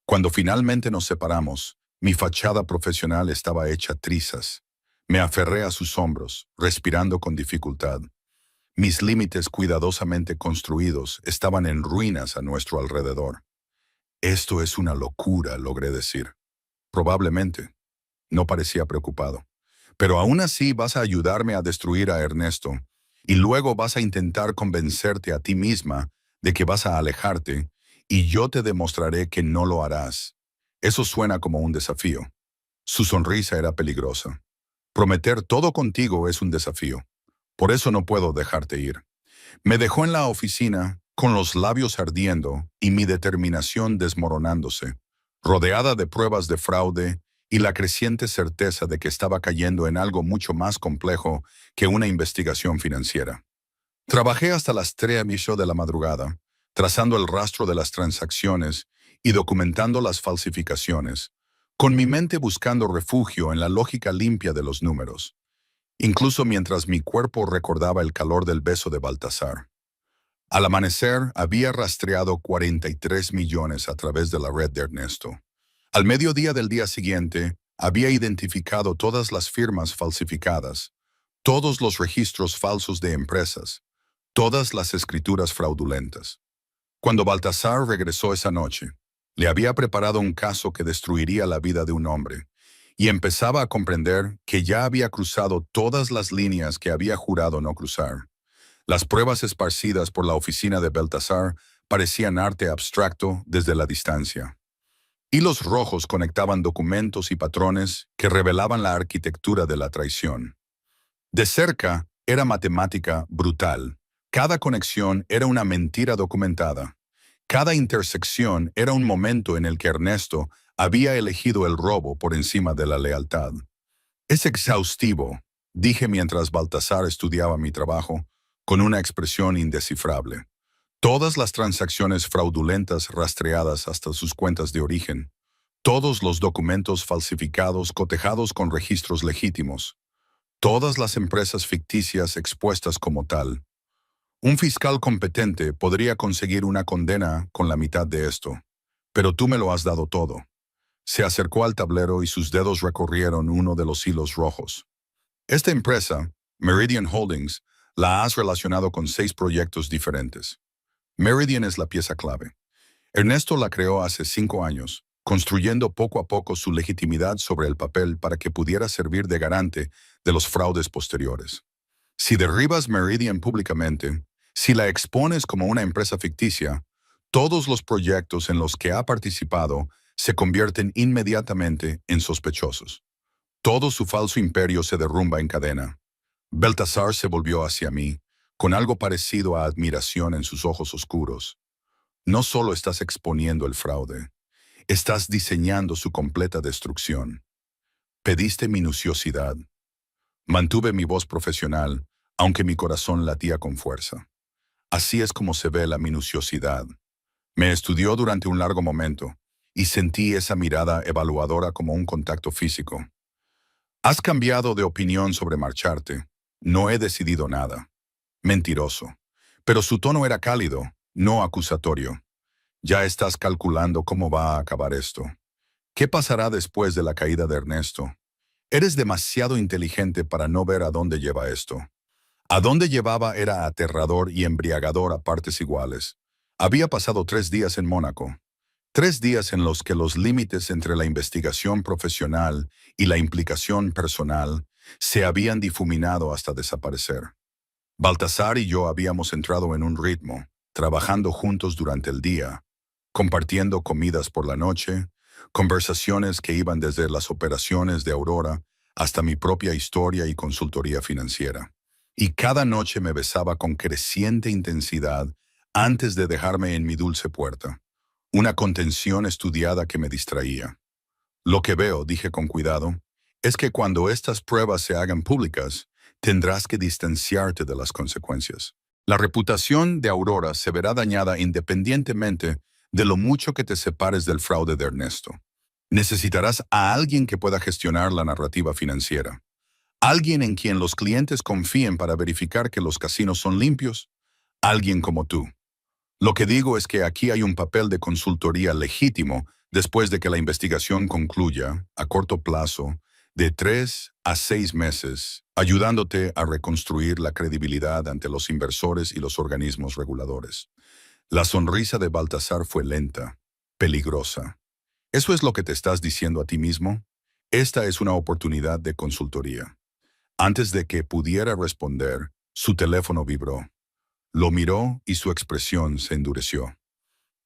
Cuando finalmente nos separamos, mi fachada profesional estaba hecha trizas. Me aferré a sus hombros, respirando con dificultad. Mis límites cuidadosamente construidos estaban en ruinas a nuestro alrededor. Esto es una locura, logré decir. Probablemente. No parecía preocupado. Pero aún así vas a ayudarme a destruir a Ernesto, y luego vas a intentar convencerte a ti misma de que vas a alejarte, y yo te demostraré que no lo harás. Eso suena como un desafío. Su sonrisa era peligrosa. Prometer todo contigo es un desafío. Por eso no puedo dejarte ir. Me dejó en la oficina, con los labios ardiendo y mi determinación desmoronándose, rodeada de pruebas de fraude y la creciente certeza de que estaba cayendo en algo mucho más complejo que una investigación financiera. Trabajé hasta las 3:00 de la madrugada, trazando el rastro de las transacciones y documentando las falsificaciones, con mi mente buscando refugio en la lógica limpia de los números, incluso mientras mi cuerpo recordaba el calor del beso de Baltasar. Al amanecer, había rastreado 43 millones a través de la red de Ernesto. Al mediodía del día siguiente, había identificado todas las firmas falsificadas, todos los registros falsos de empresas, todas las escrituras fraudulentas. Cuando Baltasar regresó esa noche, le había preparado un caso que destruiría la vida de un hombre, y empezaba a comprender que ya había cruzado todas las líneas que había jurado no cruzar. Las pruebas esparcidas por la oficina de Baltasar parecían arte abstracto desde la distancia. Hilos rojos conectaban documentos y patrones que revelaban la arquitectura de la traición. De cerca, era matemática brutal. Cada conexión era una mentira documentada. Cada intersección era un momento en el que Ernesto había elegido el robo por encima de la lealtad. Es exhaustivo, dije mientras Baltasar estudiaba mi trabajo, con una expresión indescifrable. Todas las transacciones fraudulentas rastreadas hasta sus cuentas de origen. Todos los documentos falsificados cotejados con registros legítimos. Todas las empresas ficticias expuestas como tal. Un fiscal competente podría conseguir una condena con la mitad de esto. Pero tú me lo has dado todo. Se acercó al tablero y sus dedos recorrieron uno de los hilos rojos. Esta empresa, Meridian Holdings, la has relacionado con 6 proyectos diferentes. Meridian es la pieza clave. Ernesto la creó hace 5 años, construyendo poco a poco su legitimidad sobre el papel para que pudiera servir de garante de los fraudes posteriores. Si derribas Meridian públicamente, si la expones como una empresa ficticia, todos los proyectos en los que ha participado se convierten inmediatamente en sospechosos. Todo su falso imperio se derrumba en cadena. Baltasar se volvió hacia mí, con algo parecido a admiración en sus ojos oscuros. No solo estás exponiendo el fraude, Estás diseñando su completa destrucción. Pediste minuciosidad. Mantuve mi voz profesional, aunque mi corazón latía con fuerza. Así es como se ve la minuciosidad. Me estudió durante un largo momento y sentí esa mirada evaluadora como un contacto físico. Has cambiado de opinión sobre marcharte. No he decidido nada. Mentiroso. Pero su tono era cálido, no acusatorio. Ya estás calculando cómo va a acabar esto. ¿Qué pasará después de la caída de Ernesto? Eres demasiado inteligente para no ver a dónde lleva esto. A dónde llevaba era aterrador y embriagador a partes iguales. Había pasado 3 días en Mónaco. 3 días en los que los límites entre la investigación profesional y la implicación personal se habían difuminado hasta desaparecer. Baltasar y yo habíamos entrado en un ritmo, trabajando juntos durante el día, compartiendo comidas por la noche, conversaciones que iban desde las operaciones de Aurora hasta mi propia historia y consultoría financiera. Y cada noche me besaba con creciente intensidad antes de dejarme en mi dulce puerta. Una contención estudiada que me distraía. Lo que veo, dije con cuidado, es que cuando estas pruebas se hagan públicas, tendrás que distanciarte de las consecuencias. La reputación de Aurora se verá dañada independientemente de lo mucho que te separes del fraude de Ernesto. Necesitarás a alguien que pueda gestionar la narrativa financiera. Alguien en quien los clientes confíen para verificar que los casinos son limpios. Alguien como tú. Lo que digo es que aquí hay un papel de consultoría legítimo después de que la investigación concluya, a corto plazo, de 3 a 6 meses, ayudándote a reconstruir la credibilidad ante los inversores y los organismos reguladores. La sonrisa de Baltasar fue lenta, peligrosa. ¿Eso es lo que te estás diciendo a ti mismo? Esta es una oportunidad de consultoría. Antes de que pudiera responder, su teléfono vibró. Lo miró y su expresión se endureció.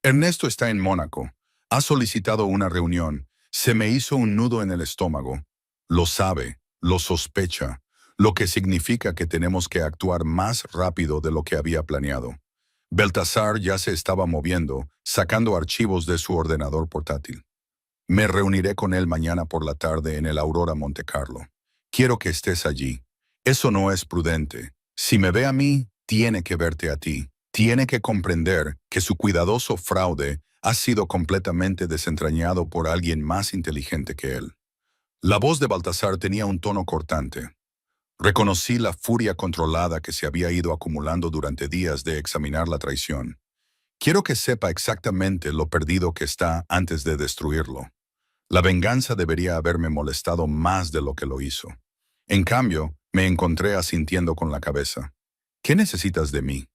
Ernesto está en Mónaco. Ha solicitado una reunión. Se me hizo un nudo en el estómago. Lo sabe, lo sospecha, lo que significa que tenemos que actuar más rápido de lo que había planeado. Baltasar ya se estaba moviendo, sacando archivos de su ordenador portátil. Me reuniré con él mañana por la tarde en el Aurora Monte Carlo. Quiero que estés allí. Eso no es prudente. Si me ve a mí, tiene que verte a ti. Tiene que comprender que su cuidadoso fraude ha sido completamente desentrañado por alguien más inteligente que él. La voz de Baltasar tenía un tono cortante. Reconocí la furia controlada que se había ido acumulando durante días de examinar la traición. Quiero que sepa exactamente lo perdido que está antes de destruirlo. La venganza debería haberme molestado más de lo que lo hizo. En cambio, me encontré asintiendo con la cabeza. ¿Qué necesitas de mí?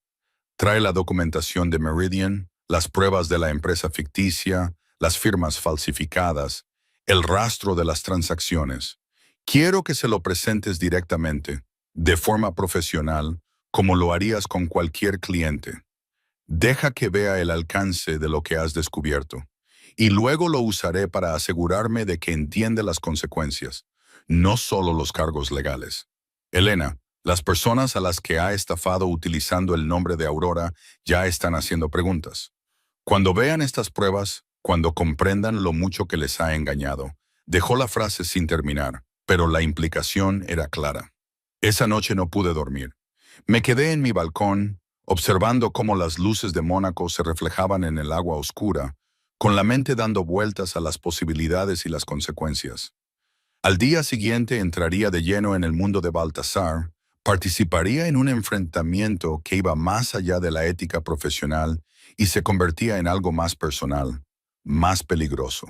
Trae la documentación de Meridian, las pruebas de la empresa ficticia, las firmas falsificadas, el rastro de las transacciones. Quiero que se lo presentes directamente, de forma profesional, como lo harías con cualquier cliente. Deja que vea el alcance de lo que has descubierto, y luego lo usaré para asegurarme de que entiende las consecuencias, no solo los cargos legales. Elena, las personas a las que ha estafado utilizando el nombre de Aurora ya están haciendo preguntas. Cuando vean estas pruebas, cuando comprendan lo mucho que les ha engañado, dejó la frase sin terminar, pero la implicación era clara. Esa noche no pude dormir. Me quedé en mi balcón, observando cómo las luces de Mónaco se reflejaban en el agua oscura, con la mente dando vueltas a las posibilidades y las consecuencias. Al día siguiente entraría de lleno en el mundo de Baltasar, participaría en un enfrentamiento que iba más allá de la ética profesional y se convertía en algo más personal, más peligroso.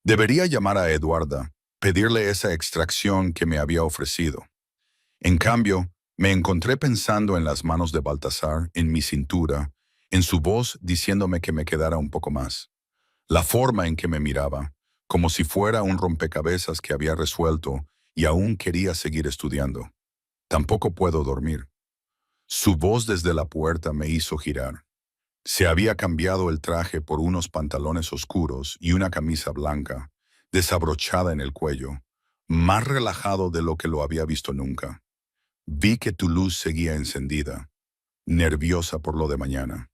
Debería llamar a Eduarda, pedirle esa extracción que me había ofrecido. En cambio, me encontré pensando en las manos de Baltasar, en mi cintura, en su voz diciéndome que me quedara un poco más. La forma en que me miraba, como si fuera un rompecabezas que había resuelto y aún quería seguir estudiando. Tampoco puedo dormir. Su voz desde la puerta me hizo girar. Se había cambiado el traje por unos pantalones oscuros y una camisa blanca, desabrochada en el cuello, más relajado de lo que lo había visto nunca. Vi que tu luz seguía encendida, nerviosa por lo de mañana.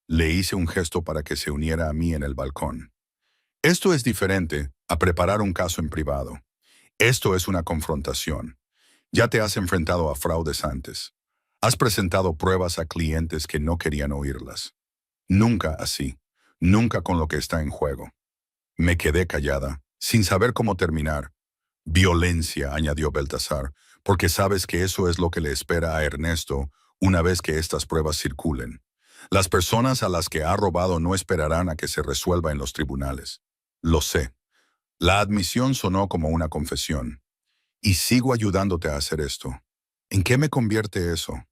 Le hice un gesto para que se uniera a mí en el balcón. Esto es diferente a preparar un caso en privado. Esto es una confrontación. Ya te has enfrentado a fraudes antes. Has presentado pruebas a clientes que no querían oírlas. Nunca así. Nunca con lo que está en juego. Me quedé callada, sin saber cómo terminar. Violencia, añadió Baltasar, porque sabes que eso es lo que le espera a Ernesto una vez que estas pruebas circulen. Las personas a las que ha robado no esperarán a que se resuelva en los tribunales. Lo sé. La admisión sonó como una confesión. Y sigo ayudándote a hacer esto. ¿En qué me convierte eso?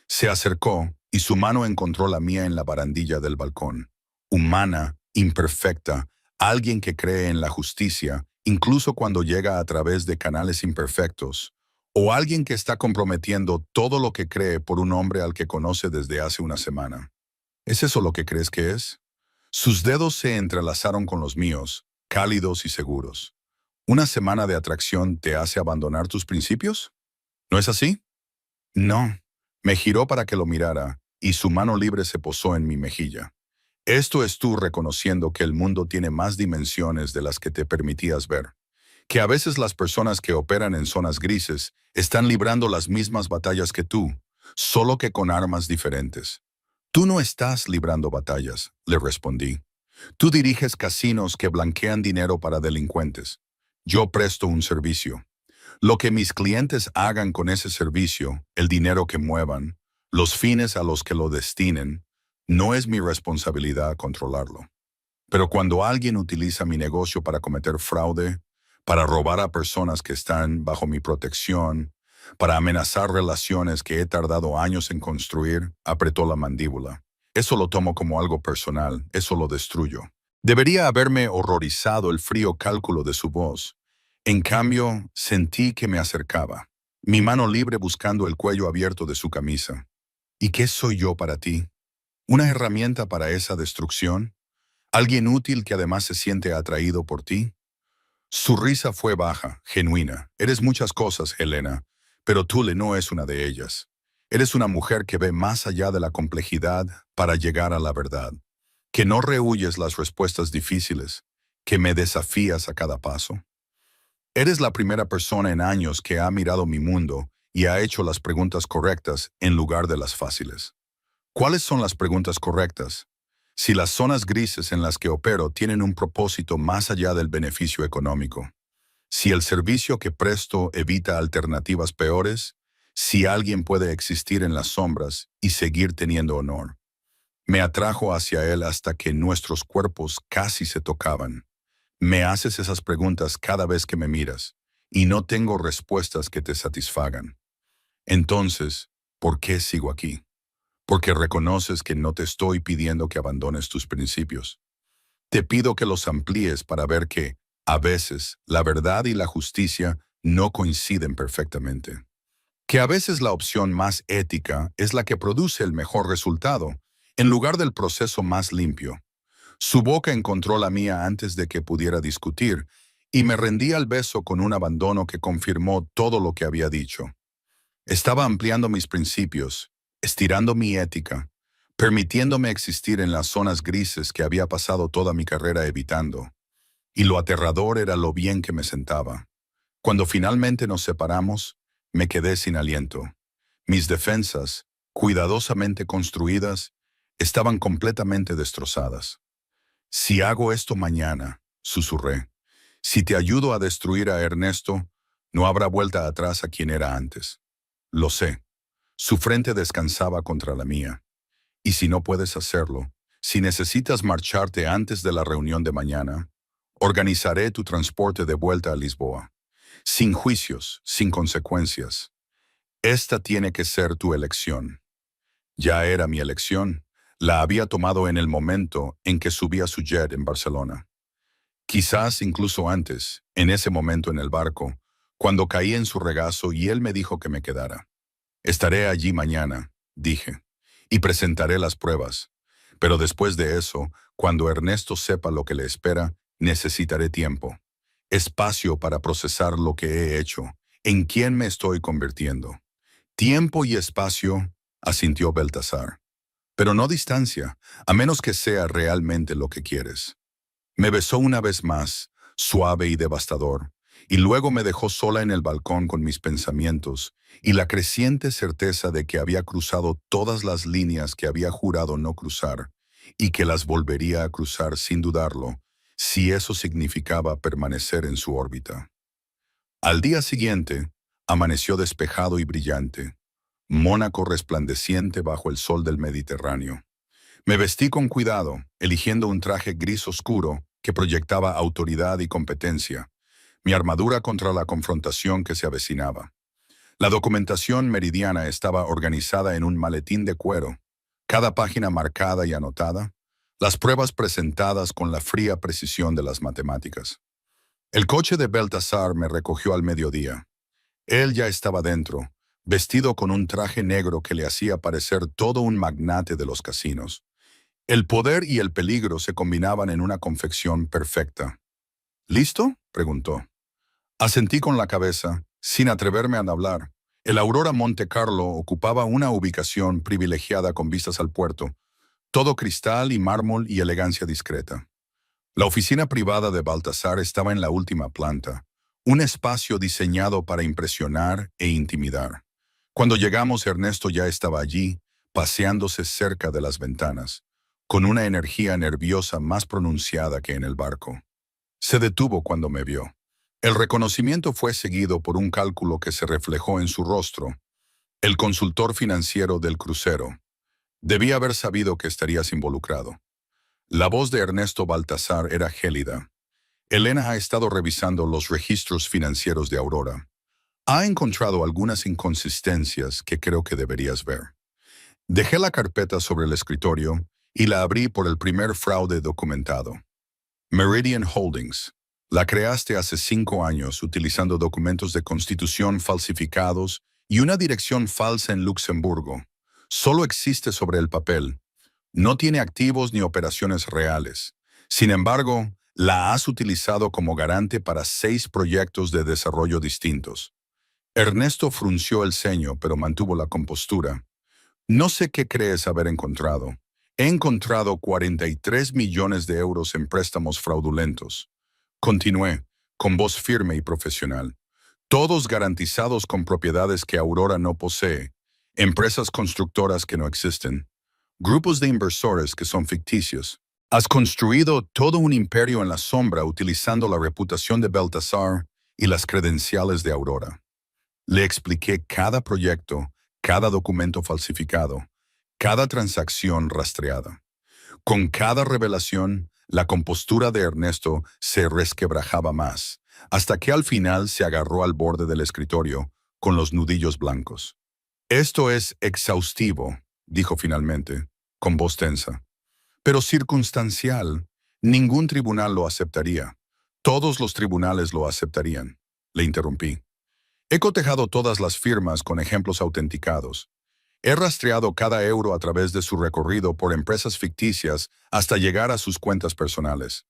Se acercó y su mano encontró la mía en la barandilla del balcón. Humana, imperfecta, alguien que cree en la justicia, incluso cuando llega a través de canales imperfectos, o alguien que está comprometiendo todo lo que cree por un hombre al que conoce desde hace una semana. ¿Es eso lo que crees que es? Sus dedos se entrelazaron con los míos, cálidos y seguros. ¿Una semana de atracción te hace abandonar tus principios? ¿No es así? No. Me giró para que lo mirara, y su mano libre se posó en mi mejilla. Esto es tú reconociendo que el mundo tiene más dimensiones de las que te permitías ver. Que a veces las personas que operan en zonas grises están librando las mismas batallas que tú, solo que con armas diferentes. Tú no estás librando batallas, le respondí. Tú diriges casinos que blanquean dinero para delincuentes. Yo presto un servicio. Lo que mis clientes hagan con ese servicio, el dinero que muevan, los fines a los que lo destinen, no es mi responsabilidad controlarlo. Pero cuando alguien utiliza mi negocio para cometer fraude, para robar a personas que están bajo mi protección, para amenazar relaciones que he tardado años en construir, apretó la mandíbula. Eso lo tomo como algo personal, eso lo destruyo. Debería haberme horrorizado el frío cálculo de su voz. En cambio, sentí que me acercaba, mi mano libre buscando el cuello abierto de su camisa. ¿Y qué soy yo para ti? ¿Una herramienta para esa destrucción? ¿Alguien útil que además se siente atraído por ti? Su risa fue baja, genuina. Eres muchas cosas, Helena, pero Thule no es una de ellas. Eres una mujer que ve más allá de la complejidad para llegar a la verdad, que no rehuyes las respuestas difíciles, que me desafías a cada paso. Eres la primera persona en años que ha mirado mi mundo y ha hecho las preguntas correctas en lugar de las fáciles. ¿Cuáles son las preguntas correctas? Si las zonas grises en las que opero tienen un propósito más allá del beneficio económico. Si el servicio que presto evita alternativas peores, si alguien puede existir en las sombras y seguir teniendo honor. Me atrajo hacia él hasta que nuestros cuerpos casi se tocaban. Me haces esas preguntas cada vez que me miras, y no tengo respuestas que te satisfagan. Entonces, ¿por qué sigo aquí? Porque reconoces que no te estoy pidiendo que abandones tus principios. Te pido que los amplíes para ver que, a veces, la verdad y la justicia no coinciden perfectamente. Que a veces la opción más ética es la que produce el mejor resultado, en lugar del proceso más limpio. Su boca encontró la mía antes de que pudiera discutir, y me rendí al beso con un abandono que confirmó todo lo que había dicho. Estaba ampliando mis principios, estirando mi ética, permitiéndome existir en las zonas grises que había pasado toda mi carrera evitando. Y lo aterrador era lo bien que me sentaba. Cuando finalmente nos separamos, me quedé sin aliento. Mis defensas, cuidadosamente construidas, estaban completamente destrozadas. Si hago esto mañana, susurré, si te ayudo a destruir a Ernesto, no habrá vuelta atrás a quien era antes. Lo sé. Su frente descansaba contra la mía. Y si no puedes hacerlo, si necesitas marcharte antes de la reunión de mañana, organizaré tu transporte de vuelta a Lisboa. Sin juicios, sin consecuencias. Esta tiene que ser tu elección. Ya era mi elección. La había tomado en el momento en que subí a su jet en Barcelona. Quizás incluso antes, en ese momento en el barco, cuando caí en su regazo y él me dijo que me quedara. Estaré allí mañana, dije, y presentaré las pruebas. Pero después de eso, cuando Ernesto sepa lo que le espera, necesitaré tiempo. Espacio para procesar lo que he hecho, en quién me estoy convirtiendo. Tiempo y espacio, asintió Baltasar. Pero no distancia, a menos que sea realmente lo que quieres. Me besó una vez más, suave y devastador, y luego me dejó sola en el balcón con mis pensamientos y la creciente certeza de que había cruzado todas las líneas que había jurado no cruzar y que las volvería a cruzar sin dudarlo, si eso significaba permanecer en su órbita. Al día siguiente, amaneció despejado y brillante, Mónaco resplandeciente bajo el sol del Mediterráneo. Me vestí con cuidado, eligiendo un traje gris oscuro que proyectaba autoridad y competencia, mi armadura contra la confrontación que se avecinaba. La documentación meridiana estaba organizada en un maletín de cuero, cada página marcada y anotada, las pruebas presentadas con la fría precisión de las matemáticas. El coche de Baltasar me recogió al mediodía. Él ya estaba dentro, vestido con un traje negro que le hacía parecer todo un magnate de los casinos. El poder y el peligro se combinaban en una confección perfecta. ¿Listo?, preguntó. Asentí con la cabeza, sin atreverme a hablar. El Aurora Monte Carlo ocupaba una ubicación privilegiada con vistas al puerto, todo cristal y mármol y elegancia discreta. La oficina privada de Baltasar estaba en la última planta, un espacio diseñado para impresionar e intimidar. Cuando llegamos, Ernesto ya estaba allí, paseándose cerca de las ventanas, con una energía nerviosa más pronunciada que en el barco. Se detuvo cuando me vio. El reconocimiento fue seguido por un cálculo que se reflejó en su rostro. El consultor financiero del crucero. Debía haber sabido que estarías involucrado. La voz de Ernesto Baltasar era gélida. Elena ha estado revisando los registros financieros de Aurora. Ha encontrado algunas inconsistencias que creo que deberías ver. Dejé la carpeta sobre el escritorio y la abrí por el primer fraude documentado. Meridian Holdings. La creaste hace 5 años utilizando documentos de constitución falsificados y una dirección falsa en Luxemburgo. Solo existe sobre el papel. No tiene activos ni operaciones reales. Sin embargo, la has utilizado como garante para 6 proyectos de desarrollo distintos. Ernesto frunció el ceño, pero mantuvo la compostura. No sé qué crees haber encontrado. He encontrado 43 millones de euros en préstamos fraudulentos. Continué, con voz firme y profesional. Todos garantizados con propiedades que Aurora no posee, empresas constructoras que no existen, grupos de inversores que son ficticios. Has construido todo un imperio en la sombra utilizando la reputación de Baltasar y las credenciales de Aurora. Le expliqué cada proyecto, cada documento falsificado, cada transacción rastreada. Con cada revelación, la compostura de Ernesto se resquebrajaba más, hasta que al final se agarró al borde del escritorio con los nudillos blancos. Esto es exhaustivo, dijo finalmente, con voz tensa. Pero circunstancial, ningún tribunal lo aceptaría. Todos los tribunales lo aceptarían. Le interrumpí. He cotejado todas las firmas con ejemplos autenticados. He rastreado cada euro a través de su recorrido por empresas ficticias hasta llegar a sus cuentas personales.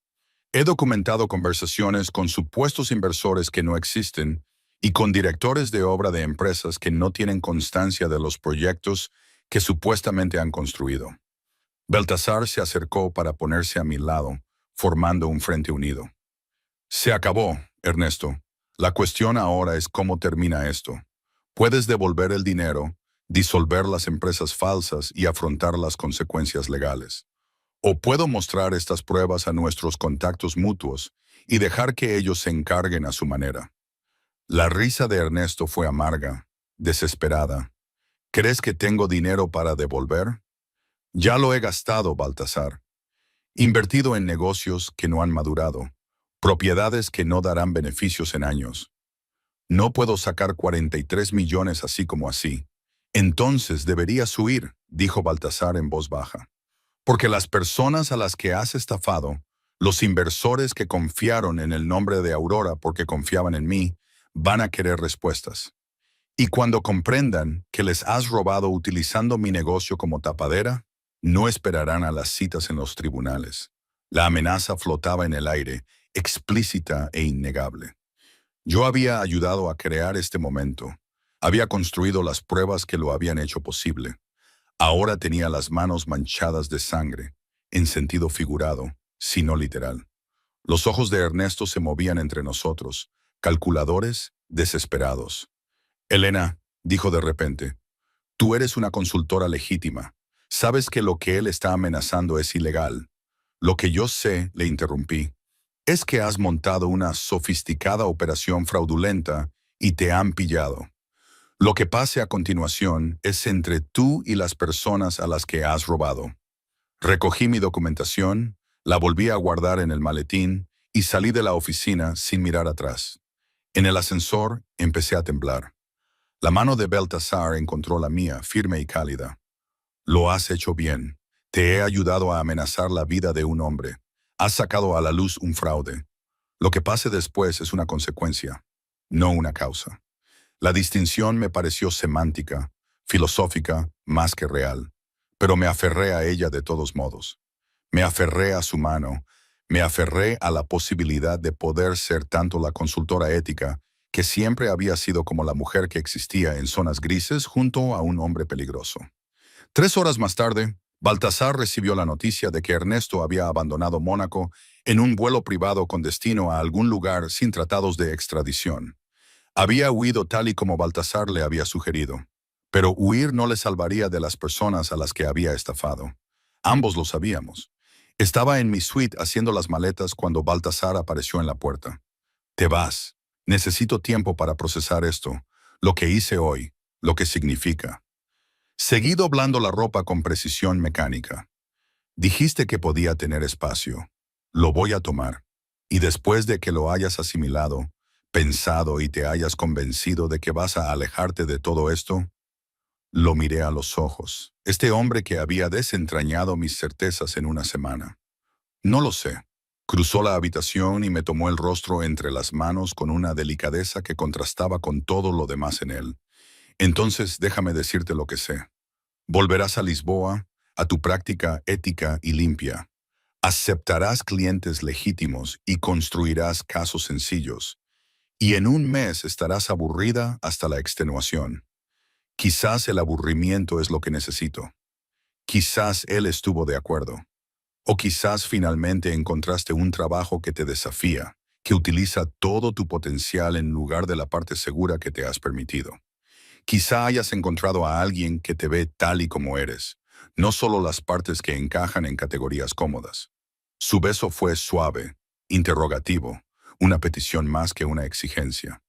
He documentado conversaciones con supuestos inversores que no existen y con directores de obra de empresas que no tienen constancia de los proyectos que supuestamente han construido. Baltasar se acercó para ponerse a mi lado, formando un frente unido. Se acabó, Ernesto. La cuestión ahora es cómo termina esto. Puedes devolver el dinero, disolver las empresas falsas y afrontar las consecuencias legales. O puedo mostrar estas pruebas a nuestros contactos mutuos y dejar que ellos se encarguen a su manera. La risa de Ernesto fue amarga, desesperada. ¿Crees que tengo dinero para devolver? Ya lo he gastado, Baltasar. Invertido en negocios que no han madurado, propiedades que no darán beneficios en años. No puedo sacar 43 millones así como así. Entonces deberías huir, dijo Baltasar en voz baja. Porque las personas a las que has estafado, los inversores que confiaron en el nombre de Aurora porque confiaban en mí, van a querer respuestas. Y cuando comprendan que les has robado utilizando mi negocio como tapadera, no esperarán a las citas en los tribunales. La amenaza flotaba en el aire, explícita e innegable. Yo había ayudado a crear este momento. Había construido las pruebas que lo habían hecho posible. Ahora tenía las manos manchadas de sangre, en sentido figurado, si no literal. Los ojos de Ernesto se movían entre nosotros, calculadores, desesperados. Elena, dijo de repente, tú eres una consultora legítima. Sabes que lo que él está amenazando es ilegal. Lo que yo sé, le interrumpí, es que has montado una sofisticada operación fraudulenta y te han pillado. Lo que pase a continuación es entre tú y las personas a las que has robado. Recogí mi documentación, la volví a guardar en el maletín y salí de la oficina sin mirar atrás. En el ascensor empecé a temblar. La mano de Baltasar encontró la mía, firme y cálida. Lo has hecho bien. Te he ayudado a amenazar la vida de un hombre. Has sacado a la luz un fraude. Lo que pase después es una consecuencia, no una causa. La distinción me pareció semántica, filosófica, más que real, pero me aferré a ella de todos modos. Me aferré a su mano, me aferré a la posibilidad de poder ser tanto la consultora ética, que siempre había sido como la mujer que existía en zonas grises junto a un hombre peligroso. 3 horas más tarde, Baltasar recibió la noticia de que Ernesto había abandonado Mónaco en un vuelo privado con destino a algún lugar sin tratados de extradición. Había huido tal y como Baltasar le había sugerido, pero huir no le salvaría de las personas a las que había estafado. Ambos lo sabíamos. Estaba en mi suite haciendo las maletas cuando Baltasar apareció en la puerta. Te vas. Necesito tiempo para procesar esto, lo que hice hoy, lo que significa. Seguí doblando la ropa con precisión mecánica. Dijiste que podía tener espacio. Lo voy a tomar. Y después de que lo hayas asimilado, pensado y te hayas convencido de que vas a alejarte de todo esto, lo miré a los ojos. Este hombre que había desentrañado mis certezas en una semana. No lo sé. Cruzó la habitación y me tomó el rostro entre las manos con una delicadeza que contrastaba con todo lo demás en él. Entonces déjame decirte lo que sé. Volverás a Lisboa, a tu práctica ética y limpia. Aceptarás clientes legítimos y construirás casos sencillos. Y en un mes estarás aburrida hasta la extenuación. Quizás el aburrimiento es lo que necesito. Quizás él estuvo de acuerdo. O quizás finalmente encontraste un trabajo que te desafía, que utiliza todo tu potencial en lugar de la parte segura que te has permitido. Quizá hayas encontrado a alguien que te ve tal y como eres, no solo las partes que encajan en categorías cómodas. Su beso fue suave, interrogativo, una petición más que una exigencia.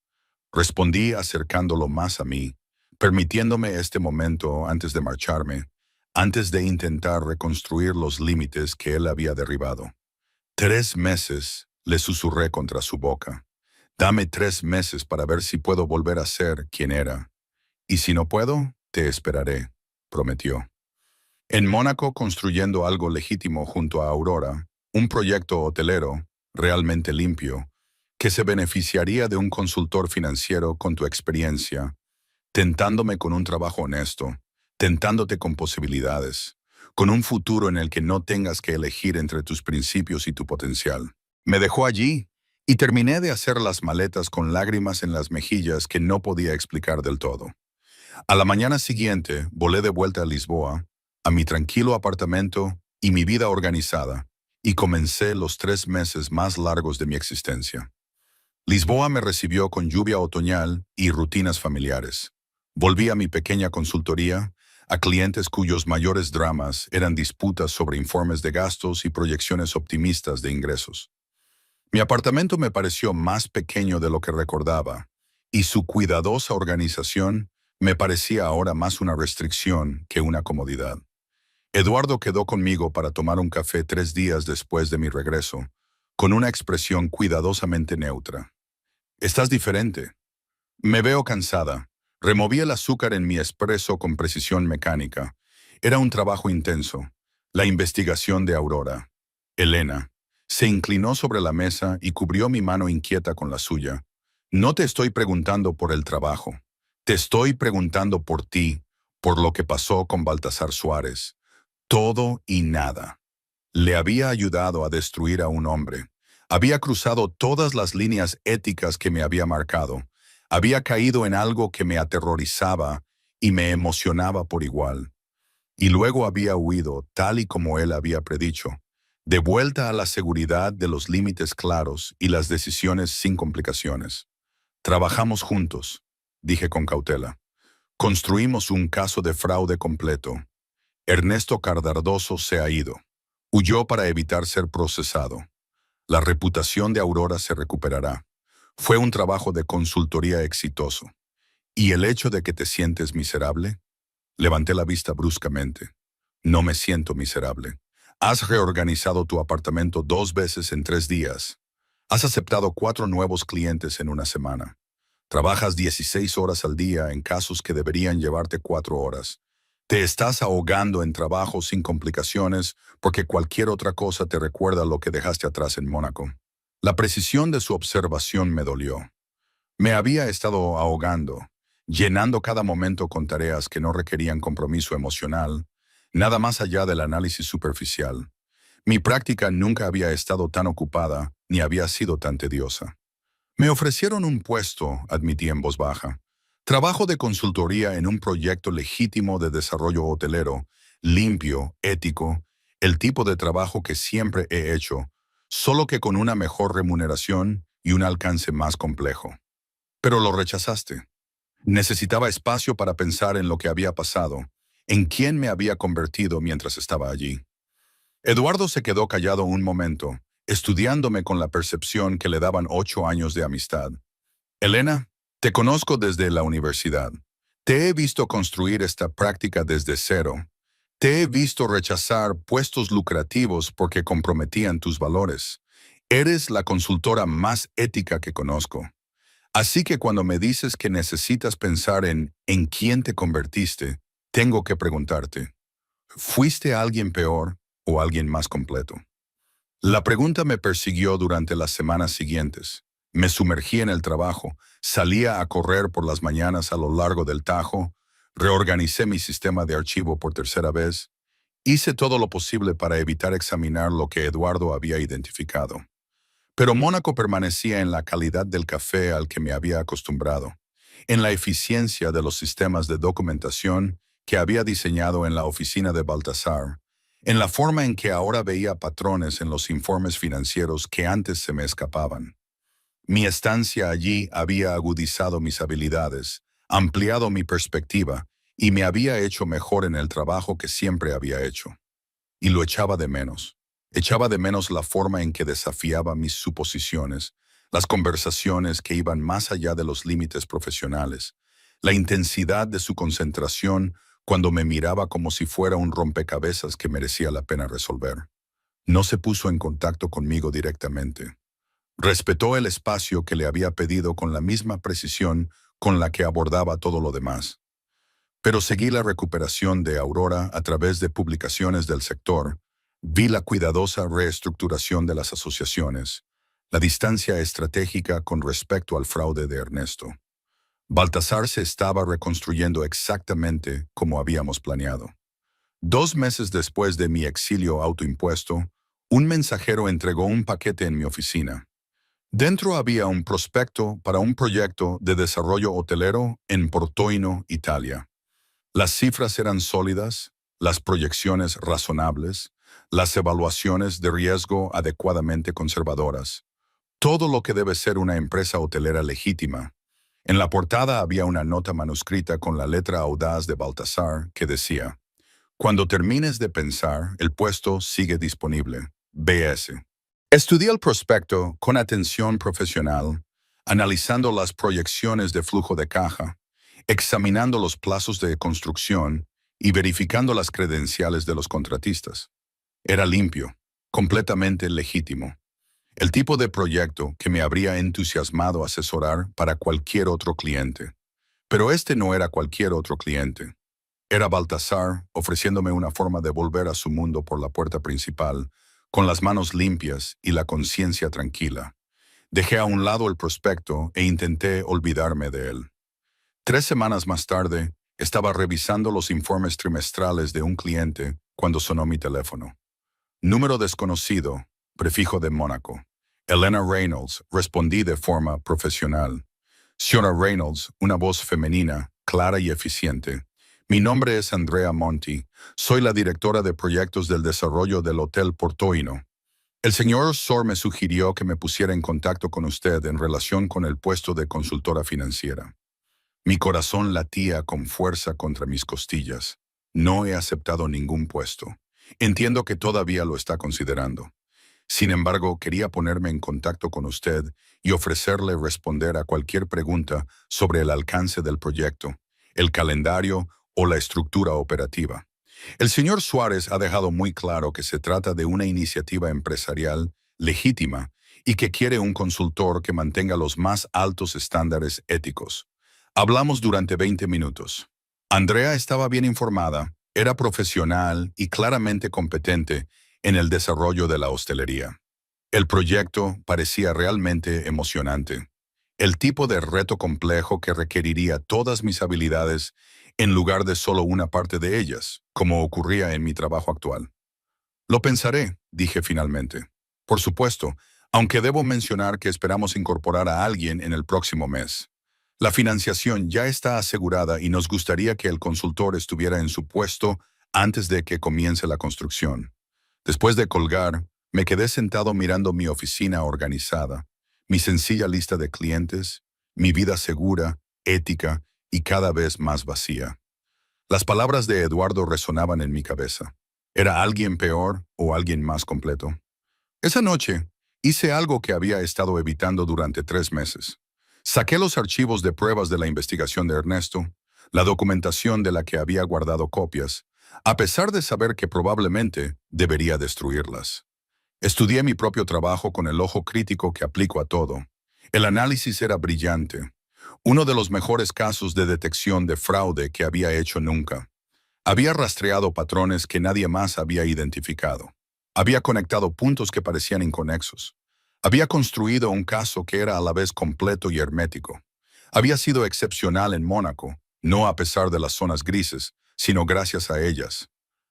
Respondí acercándolo más a mí, permitiéndome este momento antes de marcharme, antes de intentar reconstruir los límites que él había derribado. 3 meses, le susurré contra su boca. Dame 3 meses para ver si puedo volver a ser quien era. Y si no puedo, te esperaré, prometió. En Mónaco, construyendo algo legítimo junto a Aurora, un proyecto hotelero, realmente limpio, que se beneficiaría de un consultor financiero con tu experiencia, tentándome con un trabajo honesto, tentándote con posibilidades, con un futuro en el que no tengas que elegir entre tus principios y tu potencial. Me dejó allí y terminé de hacer las maletas con lágrimas en las mejillas que no podía explicar del todo. A la mañana siguiente volé de vuelta a Lisboa, a mi tranquilo apartamento y mi vida organizada, y comencé los 3 meses más largos de mi existencia. Lisboa me recibió con lluvia otoñal y rutinas familiares. Volví a mi pequeña consultoría, a clientes cuyos mayores dramas eran disputas sobre informes de gastos y proyecciones optimistas de ingresos. Mi apartamento me pareció más pequeño de lo que recordaba, y su cuidadosa organización me parecía ahora más una restricción que una comodidad. Eduardo quedó conmigo para tomar un café 3 días después de mi regreso, con una expresión cuidadosamente neutra. Estás diferente. Me veo cansada. Removí el azúcar en mi espresso con precisión mecánica. Era un trabajo intenso. La investigación de Aurora. Elena se inclinó sobre la mesa y cubrió mi mano inquieta con la suya. No te estoy preguntando por el trabajo. Te estoy preguntando por ti, por lo que pasó con Baltasar Suárez. Todo y nada. Le había ayudado a destruir a un hombre. Había cruzado todas las líneas éticas que me había marcado. Había caído en algo que me aterrorizaba y me emocionaba por igual. Y luego había huido, tal y como él había predicho, De vuelta a la seguridad de los límites claros y las decisiones sin complicaciones. Trabajamos juntos, dije con cautela. Construimos un caso de fraude completo. Ernesto Cardardoso se ha ido. Huyó para evitar ser procesado. La reputación de Aurora se recuperará. Fue un trabajo de consultoría exitoso. ¿Y el hecho de que te sientes miserable? Levanté la vista bruscamente. No me siento miserable. Has reorganizado tu apartamento 2 veces en 3 días. Has aceptado 4 nuevos clientes en una semana. Trabajas 16 horas al día en casos que deberían llevarte 4 horas. Te estás ahogando en trabajo sin complicaciones porque cualquier otra cosa te recuerda lo que dejaste atrás en Mónaco. La precisión de su observación me dolió. Me había estado ahogando, llenando cada momento con tareas que no requerían compromiso emocional, nada más allá del análisis superficial. Mi práctica nunca había estado tan ocupada ni había sido tan tediosa. Me ofrecieron un puesto, admití en voz baja. Trabajo de consultoría en un proyecto legítimo de desarrollo hotelero, limpio, ético, el tipo de trabajo que siempre he hecho, solo que con una mejor remuneración y un alcance más complejo. Pero lo rechazaste. Necesitaba espacio para pensar en lo que había pasado, en quién me había convertido mientras estaba allí. Eduardo se quedó callado un momento, estudiándome con la percepción que le daban 8 años de amistad. Elena, te conozco desde la universidad. Te he visto construir esta práctica desde cero. Te he visto rechazar puestos lucrativos porque comprometían tus valores. Eres la consultora más ética que conozco. Así que cuando me dices que necesitas pensar en quién te convertiste, tengo que preguntarte, ¿fuiste alguien peor o alguien más completo? La pregunta me persiguió durante las semanas siguientes. Me sumergí en el trabajo, salía a correr por las mañanas a lo largo del Tajo, reorganicé mi sistema de archivo por tercera vez, hice todo lo posible para evitar examinar lo que Eduardo había identificado. Pero Mónaco permanecía en la calidad del café al que me había acostumbrado, en la eficiencia de los sistemas de documentación que había diseñado en la oficina de Baltasar, en la forma en que ahora veía patrones en los informes financieros que antes se me escapaban. Mi estancia allí había agudizado mis habilidades, ampliado mi perspectiva y me había hecho mejor en el trabajo que siempre había hecho. Y lo echaba de menos. Echaba de menos la forma en que desafiaba mis suposiciones, las conversaciones que iban más allá de los límites profesionales, la intensidad de su concentración cuando me miraba como si fuera un rompecabezas que merecía la pena resolver. No se puso en contacto conmigo directamente. Respetó el espacio que le había pedido con la misma precisión con la que abordaba todo lo demás. Pero seguí la recuperación de Aurora a través de publicaciones del sector, vi la cuidadosa reestructuración de las asociaciones, la distancia estratégica con respecto al fraude de Ernesto. Baltasar se estaba reconstruyendo exactamente como habíamos planeado. 2 meses después de mi exilio autoimpuesto, un mensajero entregó un paquete en mi oficina. Dentro había un prospecto para un proyecto de desarrollo hotelero en Portoino, Italia. Las cifras eran sólidas, las proyecciones razonables, las evaluaciones de riesgo adecuadamente conservadoras. Todo lo que debe ser una empresa hotelera legítima. En la portada había una nota manuscrita con la letra audaz de Baltasar que decía: «Cuando termines de pensar, el puesto sigue disponible. B.S.». Estudié el prospecto con atención profesional, analizando las proyecciones de flujo de caja, examinando los plazos de construcción y verificando las credenciales de los contratistas. Era limpio, completamente legítimo. El tipo de proyecto que me habría entusiasmado asesorar para cualquier otro cliente. Pero este no era cualquier otro cliente. Era Baltasar ofreciéndome una forma de volver a su mundo por la puerta principal, con las manos limpias y la conciencia tranquila. Dejé a un lado el prospecto e intenté olvidarme de él. 3 semanas más tarde, estaba revisando los informes trimestrales de un cliente cuando sonó mi teléfono. Número desconocido, prefijo de Mónaco. Elena Reynolds, respondí de forma profesional. Señora Reynolds, una voz femenina, clara y eficiente. Mi nombre es Andrea Monti. Soy la directora de proyectos del desarrollo del Hotel Portoino. El señor Sor me sugirió que me pusiera en contacto con usted en relación con el puesto de consultora financiera. Mi corazón latía con fuerza contra mis costillas. No he aceptado ningún puesto. Entiendo que todavía lo está considerando. Sin embargo, quería ponerme en contacto con usted y ofrecerle responder a cualquier pregunta sobre el alcance del proyecto, el calendario o la estructura operativa. El señor Suárez ha dejado muy claro que se trata de una iniciativa empresarial legítima y que quiere un consultor que mantenga los más altos estándares éticos. Hablamos durante 20 minutos. Andrea estaba bien informada, era profesional y claramente competente en el desarrollo de la hostelería. El proyecto parecía realmente emocionante. El tipo de reto complejo que requeriría todas mis habilidades en lugar de solo una parte de ellas, como ocurría en mi trabajo actual. Lo pensaré, dije finalmente. Por supuesto, aunque debo mencionar que esperamos incorporar a alguien en el próximo mes. La financiación ya está asegurada y nos gustaría que el consultor estuviera en su puesto antes de que comience la construcción. Después de colgar, me quedé sentado mirando mi oficina organizada, mi sencilla lista de clientes, mi vida segura, ética y cada vez más vacía. Las palabras de Eduardo resonaban en mi cabeza. ¿Era alguien peor o alguien más completo? Esa noche, hice algo que había estado evitando durante 3 meses. Saqué los archivos de pruebas de la investigación de Ernesto, la documentación de la que había guardado copias, a pesar de saber que probablemente debería destruirlas. Estudié mi propio trabajo con el ojo crítico que aplico a todo. El análisis era brillante. Uno de los mejores casos de detección de fraude que había hecho nunca. Había rastreado patrones que nadie más había identificado. Había conectado puntos que parecían inconexos. Había construido un caso que era a la vez completo y hermético. Había sido excepcional en Mónaco, no a pesar de las zonas grises, sino gracias a ellas.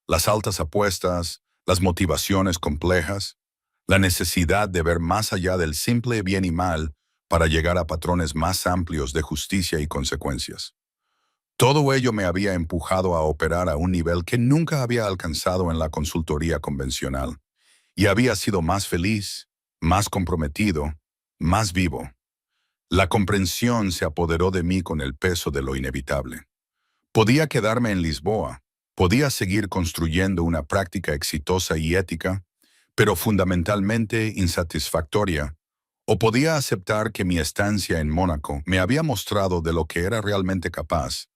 Las altas apuestas, las motivaciones complejas, la necesidad de ver más allá del simple bien y mal para llegar a patrones más amplios de justicia y consecuencias. Todo ello me había empujado a operar a un nivel que nunca había alcanzado en la consultoría convencional, y había sido más feliz, más comprometido, más vivo. La comprensión se apoderó de mí con el peso de lo inevitable. Podía quedarme en Lisboa, podía seguir construyendo una práctica exitosa y ética, pero fundamentalmente insatisfactoria, o podía aceptar que mi estancia en Mónaco me había mostrado de lo que era realmente capaz.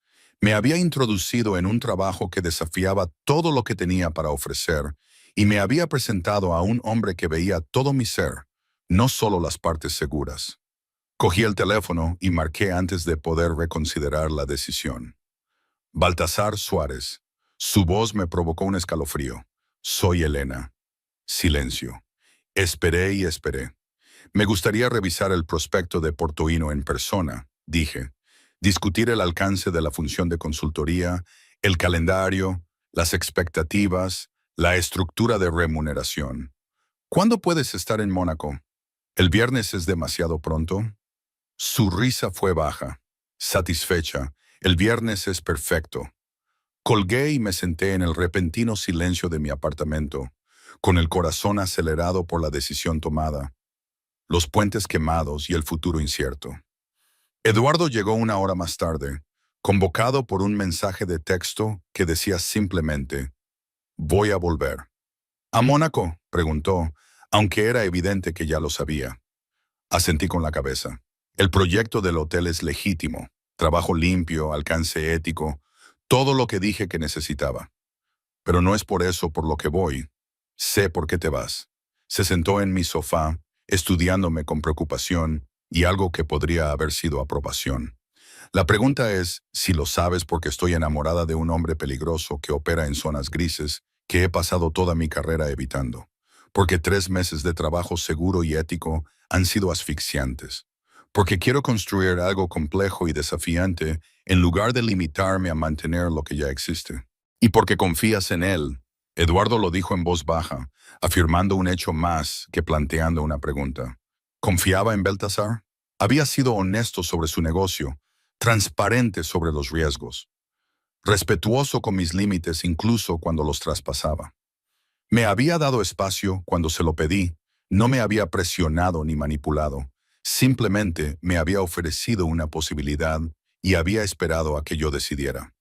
Me había introducido en un trabajo que desafiaba todo lo que tenía para ofrecer y me había presentado a un hombre que veía todo mi ser, no solo las partes seguras. Cogí el teléfono y marqué antes de poder reconsiderar la decisión. Baltasar Suárez. Su voz me provocó un escalofrío. Soy Elena. Silencio. Esperé y esperé. Me gustaría revisar el prospecto de Portoino en persona, dije. Discutir el alcance de la función de consultoría, el calendario, las expectativas, la estructura de remuneración. ¿Cuándo puedes estar en Mónaco? ¿El viernes es demasiado pronto? Su risa fue baja, satisfecha. El viernes es perfecto. Colgué y me senté en el repentino silencio de mi apartamento, con el corazón acelerado por la decisión tomada, los puentes quemados y el futuro incierto. Eduardo llegó 1 hora más tarde, convocado por un mensaje de texto que decía simplemente, «Voy a volver». «¿A Mónaco?», preguntó, aunque era evidente que ya lo sabía. Asentí con la cabeza. El proyecto del hotel es legítimo, trabajo limpio, alcance ético, todo lo que dije que necesitaba. Pero no es por eso por lo que voy. Sé por qué te vas. Se sentó en mi sofá, estudiándome con preocupación y algo que podría haber sido aprobación. La pregunta es si lo sabes porque estoy enamorada de un hombre peligroso que opera en zonas grises que he pasado toda mi carrera evitando. Porque 3 meses de trabajo seguro y ético han sido asfixiantes. Porque quiero construir algo complejo y desafiante en lugar de limitarme a mantener lo que ya existe. Y porque confías en él. Eduardo lo dijo en voz baja, afirmando un hecho más que planteando una pregunta. ¿Confiaba en Baltasar? Había sido honesto sobre su negocio, transparente sobre los riesgos, respetuoso con mis límites incluso cuando los traspasaba. Me había dado espacio cuando se lo pedí, No me había presionado ni manipulado. Simplemente me había ofrecido una posibilidad y había esperado a que yo decidiera.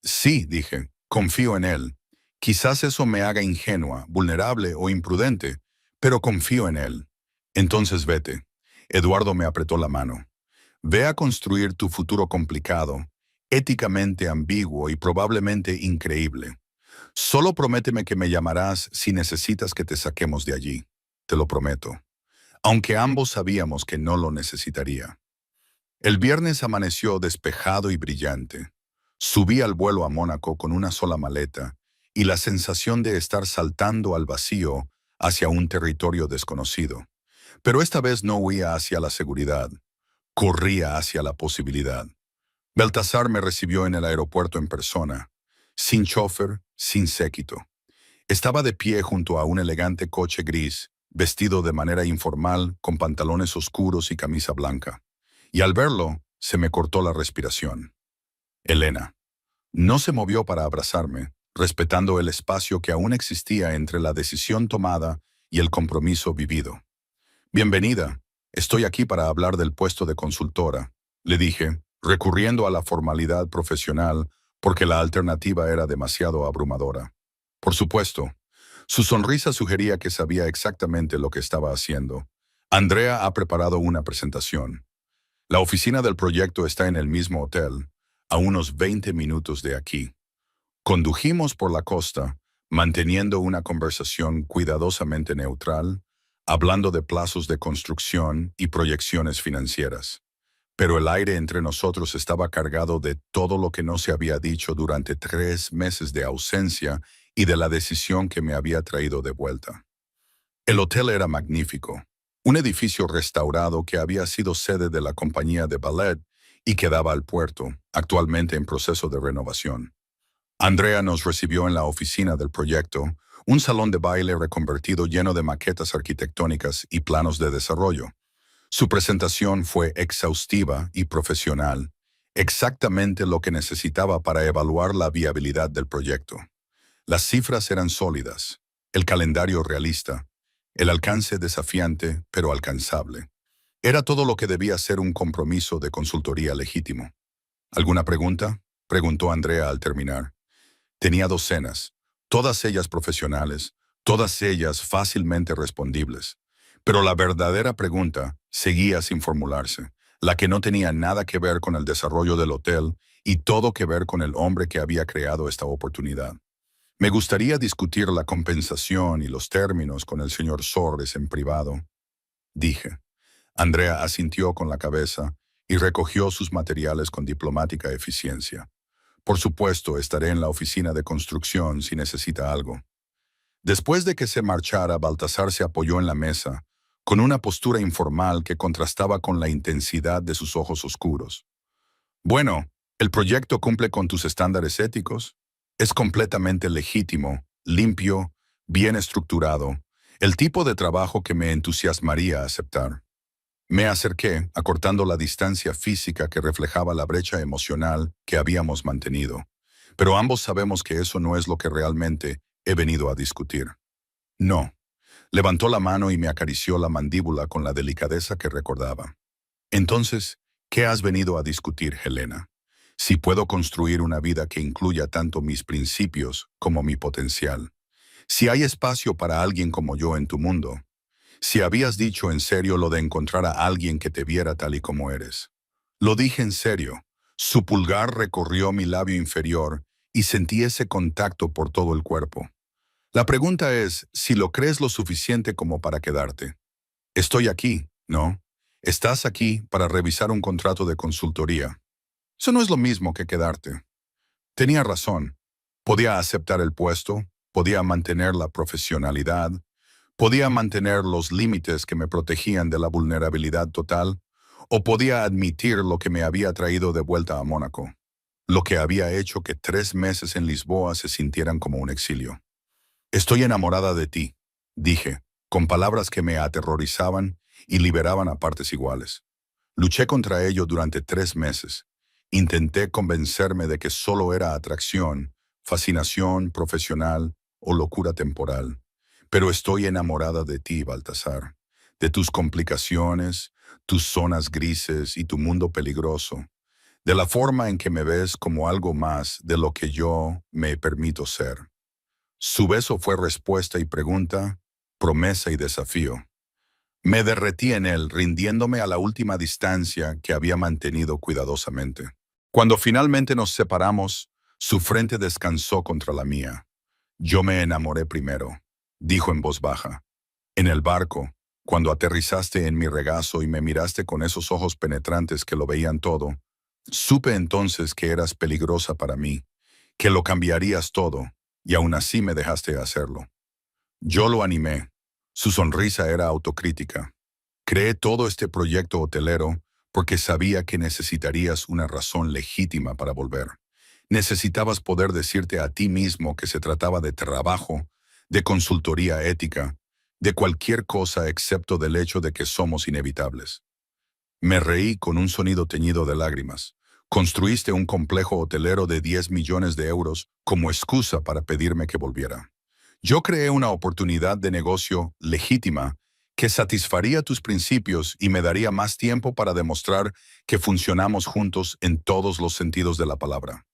Sí, dije, confío en él. Quizás eso me haga ingenua, vulnerable o imprudente, pero confío en él. Entonces vete. Eduardo me apretó la mano. Ve a construir tu futuro complicado, éticamente ambiguo y probablemente increíble. Solo prométeme que me llamarás si necesitas que te saquemos de allí. Te lo prometo. Aunque ambos sabíamos que no lo necesitaría. El viernes amaneció despejado y brillante. Subí al vuelo a Mónaco con una sola maleta y la sensación de estar saltando al vacío hacia un territorio desconocido. Pero esta vez no huía hacia la seguridad, corría hacia la posibilidad. Baltasar me recibió en el aeropuerto en persona, sin chofer, sin séquito. Estaba de pie junto a un elegante coche gris, vestido de manera informal, con pantalones oscuros y camisa blanca. Y al verlo, se me cortó la respiración. Elena. No se movió para abrazarme, respetando el espacio que aún existía entre la decisión tomada y el compromiso vivido. Bienvenida. Estoy aquí para hablar del puesto de consultora, le dije, recurriendo a la formalidad profesional porque la alternativa era demasiado abrumadora. Por supuesto. Su sonrisa sugería que sabía exactamente lo que estaba haciendo. Andrea ha preparado una presentación. La oficina del proyecto está en el mismo hotel, a unos 20 minutos de aquí. Condujimos por la costa, manteniendo una conversación cuidadosamente neutral, hablando de plazos de construcción y proyecciones financieras. Pero el aire entre nosotros estaba cargado de todo lo que no se había dicho durante 3 meses de ausencia y de la decisión que me había traído de vuelta. El hotel era magnífico, un edificio restaurado que había sido sede de la compañía de ballet y que daba al puerto, actualmente en proceso de renovación. Andrea nos recibió en la oficina del proyecto, un salón de baile reconvertido lleno de maquetas arquitectónicas y planos de desarrollo. Su presentación fue exhaustiva y profesional, exactamente lo que necesitaba para evaluar la viabilidad del proyecto. Las cifras eran sólidas, el calendario realista, el alcance desafiante pero alcanzable. Era todo lo que debía ser un compromiso de consultoría legítimo. ¿Alguna pregunta?, preguntó Andrea al terminar. Tenía docenas, todas ellas profesionales, todas ellas fácilmente respondibles. Pero la verdadera pregunta seguía sin formularse, la que no tenía nada que ver con el desarrollo del hotel y todo que ver con el hombre que había creado esta oportunidad. Me gustaría discutir la compensación y los términos con el señor Sorres en privado, dije. Andrea asintió con la cabeza y recogió sus materiales con diplomática eficiencia. Por supuesto, estaré en la oficina de construcción si necesita algo. Después de que se marchara, Baltasar se apoyó en la mesa, con una postura informal que contrastaba con la intensidad de sus ojos oscuros. Bueno, ¿el proyecto cumple con tus estándares éticos? Es completamente legítimo, limpio, bien estructurado, el tipo de trabajo que me entusiasmaría aceptar. Me acerqué, acortando la distancia física que reflejaba la brecha emocional que habíamos mantenido. Pero ambos sabemos que eso no es lo que realmente he venido a discutir. No. Levantó la mano y me acarició la mandíbula con la delicadeza que recordaba. Entonces, ¿qué has venido a discutir, Helena? Si puedo construir una vida que incluya tanto mis principios como mi potencial. Si hay espacio para alguien como yo en tu mundo. Si habías dicho en serio lo de encontrar a alguien que te viera tal y como eres. Lo dije en serio. Su pulgar recorrió mi labio inferior y sentí ese contacto por todo el cuerpo. La pregunta es si lo crees lo suficiente como para quedarte. Estoy aquí, ¿no? Estás aquí para revisar un contrato de consultoría. Eso no es lo mismo que quedarte. Tenía razón. Podía aceptar el puesto, podía mantener la profesionalidad, podía mantener los límites que me protegían de la vulnerabilidad total, o podía admitir lo que me había traído de vuelta a Mónaco, lo que había hecho que 3 meses en Lisboa se sintieran como un exilio. Estoy enamorada de ti, dije, con palabras que me aterrorizaban y liberaban a partes iguales. Luché contra ello durante 3 meses. Intenté convencerme de que solo era atracción, fascinación profesional o locura temporal. Pero estoy enamorada de ti, Baltasar, de tus complicaciones, tus zonas grises y tu mundo peligroso, de la forma en que me ves como algo más de lo que yo me permito ser. Su beso fue respuesta y pregunta, promesa y desafío. Me derretí en él, rindiéndome a la última distancia que había mantenido cuidadosamente. Cuando finalmente nos separamos, su frente descansó contra la mía. Yo me enamoré primero, dijo en voz baja. En el barco, cuando aterrizaste en mi regazo y me miraste con esos ojos penetrantes que lo veían todo, supe entonces que eras peligrosa para mí, que lo cambiarías todo, y aún así me dejaste hacerlo. Yo lo animé. Su sonrisa era autocrítica. Creé todo este proyecto hotelero porque sabía que necesitarías una razón legítima para volver. Necesitabas poder decirte a ti mismo que se trataba de trabajo, de consultoría ética, de cualquier cosa excepto del hecho de que somos inevitables. Me reí con un sonido teñido de lágrimas. Construiste un complejo hotelero de 10 millones de euros como excusa para pedirme que volviera. Yo creé una oportunidad de negocio legítima que satisfaría tus principios y me daría más tiempo para demostrar que funcionamos juntos en todos los sentidos de la palabra.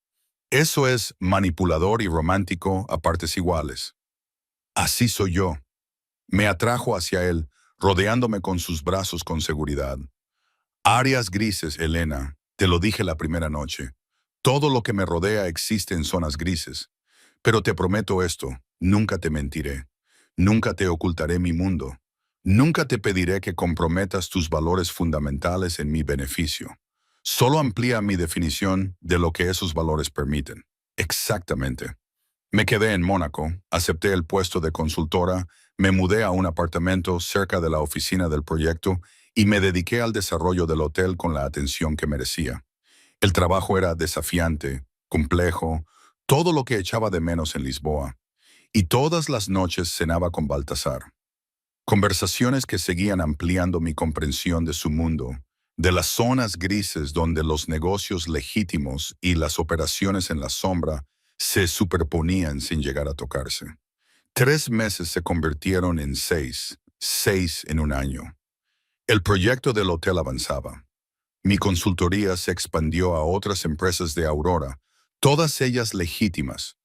Eso es manipulador y romántico a partes iguales. Así soy yo. Me atrajo hacia él, rodeándome con sus brazos con seguridad. Áreas grises, Elena, te lo dije la primera noche. Todo lo que me rodea existe en zonas grises. Pero te prometo esto, nunca te mentiré. Nunca te ocultaré mi mundo. Nunca te pediré que comprometas tus valores fundamentales en mi beneficio. Solo amplía mi definición de lo que esos valores permiten. Exactamente. Me quedé en Mónaco, acepté el puesto de consultora, me mudé a un apartamento cerca de la oficina del proyecto y me dediqué al desarrollo del hotel con la atención que merecía. El trabajo era desafiante, complejo, todo lo que echaba de menos en Lisboa. Y todas las noches cenaba con Baltasar. Conversaciones que seguían ampliando mi comprensión de su mundo, de las zonas grises donde los negocios legítimos y las operaciones en la sombra se superponían sin llegar a tocarse. 3 meses se convirtieron en 6, 6 en un año. El proyecto del hotel avanzaba. Mi consultoría se expandió a otras empresas de Aurora, todas ellas legítimas.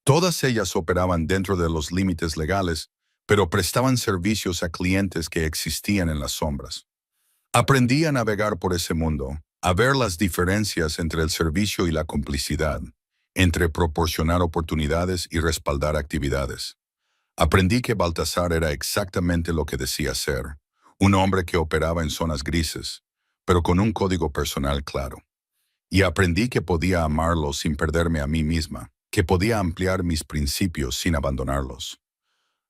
Todas ellas operaban dentro de los límites legales, pero prestaban servicios a clientes que existían en las sombras. Aprendí a navegar por ese mundo, a ver las diferencias entre el servicio y la complicidad, entre proporcionar oportunidades y respaldar actividades. Aprendí que Baltasar era exactamente lo que decía ser, un hombre que operaba en zonas grises, pero con un código personal claro. Y aprendí que podía amarlo sin perderme a mí misma, que podía ampliar mis principios sin abandonarlos.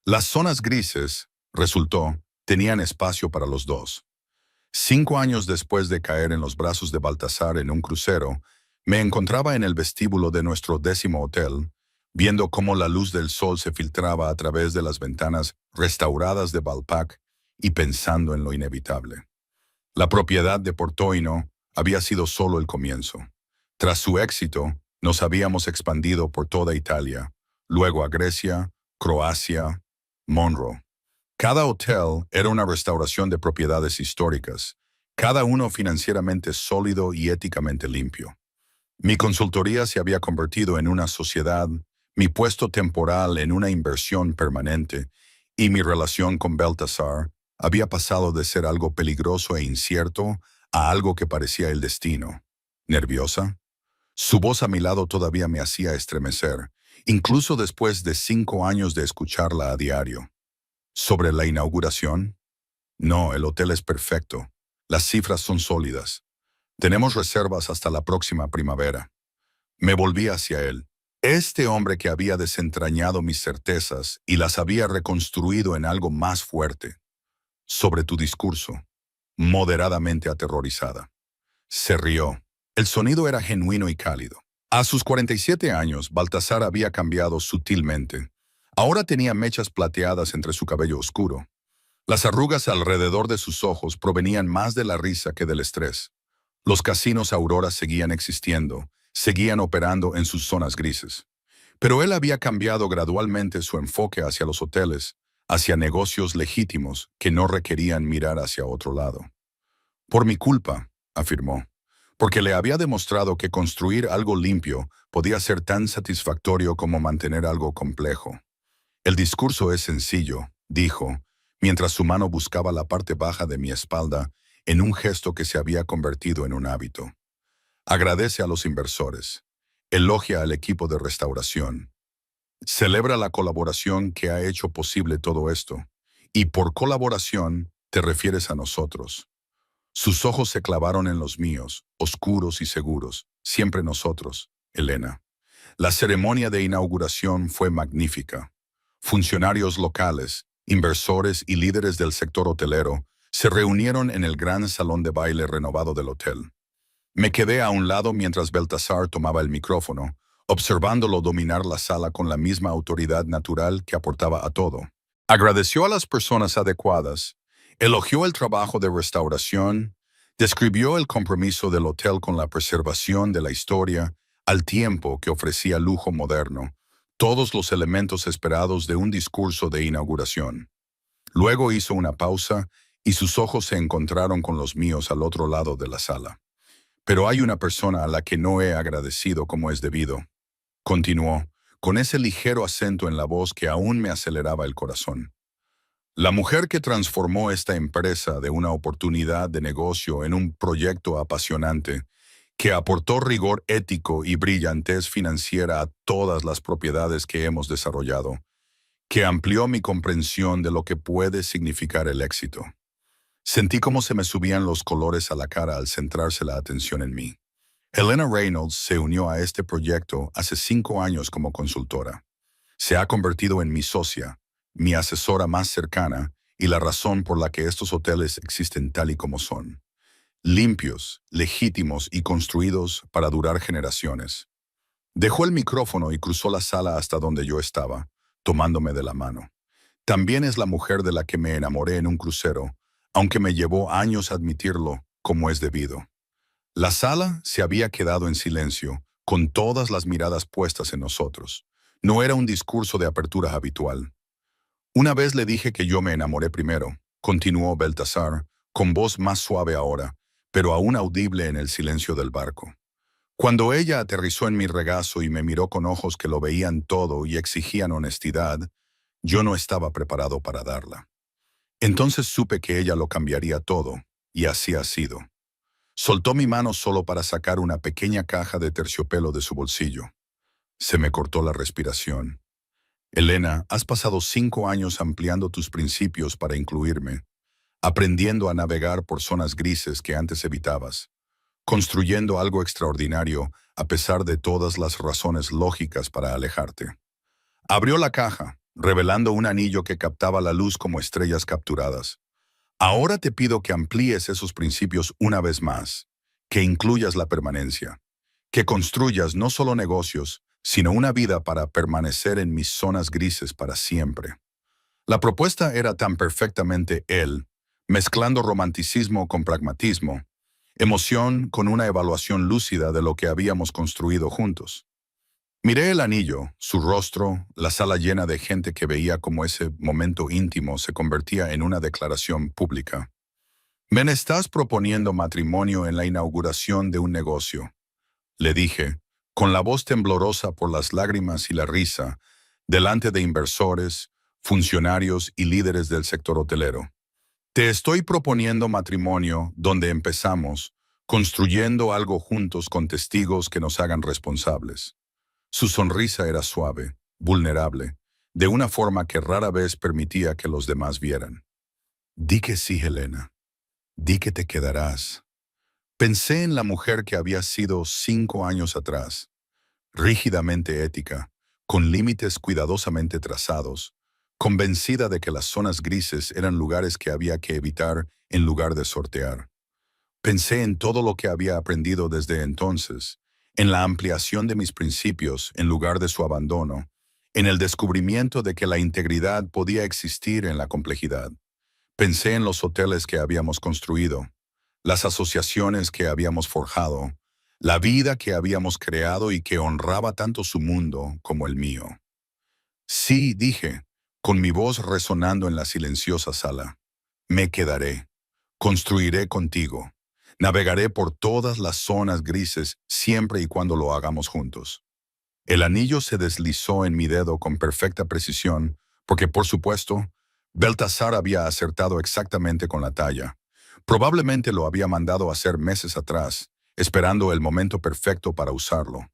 Las zonas grises, resultó, tenían espacio para los dos. 5 años después de caer en los brazos de Baltasar en un crucero, me encontraba en el vestíbulo de nuestro 10º hotel, viendo cómo la luz del sol se filtraba a través de las ventanas restauradas de Valpac y pensando en lo inevitable. La propiedad de Portoino había sido solo el comienzo. Tras su éxito, nos habíamos expandido por toda Italia, luego a Grecia, Croacia, Monroe. Cada hotel era una restauración de propiedades históricas, cada uno financieramente sólido y éticamente limpio. Mi consultoría se había convertido en una sociedad, mi puesto temporal en una inversión permanente, y mi relación con Baltasar había pasado de ser algo peligroso e incierto a algo que parecía el destino. ¿Nerviosa? Su voz a mi lado todavía me hacía estremecer, incluso después de 5 años de escucharla a diario. ¿Sobre la inauguración? No, el hotel es perfecto. Las cifras son sólidas. Tenemos reservas hasta la próxima primavera. Me volví hacia él. Este hombre que había desentrañado mis certezas y las había reconstruido en algo más fuerte. Sobre tu discurso, moderadamente aterrorizada. Se rió. El sonido era genuino y cálido. A sus 47 años, Baltasar había cambiado sutilmente. Ahora tenía mechas plateadas entre su cabello oscuro. Las arrugas alrededor de sus ojos provenían más de la risa que del estrés. Los casinos Aurora seguían existiendo, seguían operando en sus zonas grises. Pero él había cambiado gradualmente su enfoque hacia los hoteles, hacia negocios legítimos que no requerían mirar hacia otro lado. Por mi culpa, afirmó, porque le había demostrado que construir algo limpio podía ser tan satisfactorio como mantener algo complejo. El discurso es sencillo, dijo, mientras su mano buscaba la parte baja de mi espalda en un gesto que se había convertido en un hábito. Agradece a los inversores. Elogia al equipo de restauración. Celebra la colaboración que ha hecho posible todo esto. Y por colaboración te refieres a nosotros. Sus ojos se clavaron en los míos, oscuros y seguros. Siempre nosotros, Elena. La ceremonia de inauguración fue magnífica. Funcionarios locales, inversores y líderes del sector hotelero se reunieron en el gran salón de baile renovado del hotel. Me quedé a un lado mientras Baltasar tomaba el micrófono, observándolo dominar la sala con la misma autoridad natural que aportaba a todo. Agradeció a las personas adecuadas, elogió el trabajo de restauración, describió el compromiso del hotel con la preservación de la historia, al tiempo que ofrecía lujo moderno, todos los elementos esperados de un discurso de inauguración. Luego hizo una pausa y sus ojos se encontraron con los míos al otro lado de la sala. Pero hay una persona a la que no he agradecido como es debido. Continuó, con ese ligero acento en la voz que aún me aceleraba el corazón. La mujer que transformó esta empresa de una oportunidad de negocio en un proyecto apasionante, que aportó rigor ético y brillantez financiera a todas las propiedades que hemos desarrollado, que amplió mi comprensión de lo que puede significar el éxito. Sentí cómo se me subían los colores a la cara al centrarse la atención en mí. Elena Reynolds se unió a este proyecto hace 5 años como consultora. Se ha convertido en mi socia, mi asesora más cercana y la razón por la que estos hoteles existen tal y como son. Limpios, legítimos y construidos para durar generaciones. Dejó el micrófono y cruzó la sala hasta donde yo estaba, tomándome de la mano. También es la mujer de la que me enamoré en un crucero, aunque me llevó años admitirlo como es debido. La sala se había quedado en silencio, con todas las miradas puestas en nosotros. No era un discurso de apertura habitual. Una vez le dije que yo me enamoré primero, continuó Baltasar, con voz más suave ahora, pero aún audible en el silencio del barco. Cuando ella aterrizó en mi regazo y me miró con ojos que lo veían todo y exigían honestidad, yo no estaba preparado para darla. Entonces supe que ella lo cambiaría todo, y así ha sido. Soltó mi mano solo para sacar una pequeña caja de terciopelo de su bolsillo. Se me cortó la respiración. Elena, has pasado 5 años ampliando tus principios para incluirme, aprendiendo a navegar por zonas grises que antes evitabas, construyendo algo extraordinario a pesar de todas las razones lógicas para alejarte. Abrió la caja, revelando un anillo que captaba la luz como estrellas capturadas. Ahora te pido que amplíes esos principios una vez más, que incluyas la permanencia, que construyas no solo negocios, sino una vida para permanecer en mis zonas grises para siempre. La propuesta era tan perfectamente él, mezclando romanticismo con pragmatismo, emoción con una evaluación lúcida de lo que habíamos construido juntos. Miré el anillo, su rostro, la sala llena de gente que veía cómo ese momento íntimo se convertía en una declaración pública. Me estás proponiendo matrimonio en la inauguración de un negocio, le dije, con la voz temblorosa por las lágrimas y la risa, delante de inversores, funcionarios y líderes del sector hotelero. Te estoy proponiendo matrimonio donde empezamos, construyendo algo juntos con testigos que nos hagan responsables. Su sonrisa era suave, vulnerable, de una forma que rara vez permitía que los demás vieran. Di que sí, Helena. Di que te quedarás. Pensé en la mujer que había sido 5 años atrás, rígidamente ética, con límites cuidadosamente trazados, convencida de que las zonas grises eran lugares que había que evitar en lugar de sortear. Pensé en todo lo que había aprendido desde entonces, en la ampliación de mis principios en lugar de su abandono, en el descubrimiento de que la integridad podía existir en la complejidad. Pensé en los hoteles que habíamos construido, las asociaciones que habíamos forjado, la vida que habíamos creado y que honraba tanto su mundo como el mío. Sí, dije, con mi voz resonando en la silenciosa sala. Me quedaré. Construiré contigo. Navegaré por todas las zonas grises siempre y cuando lo hagamos juntos. El anillo se deslizó en mi dedo con perfecta precisión, porque por supuesto, Baltasar había acertado exactamente con la talla. Probablemente lo había mandado hacer meses atrás, esperando el momento perfecto para usarlo.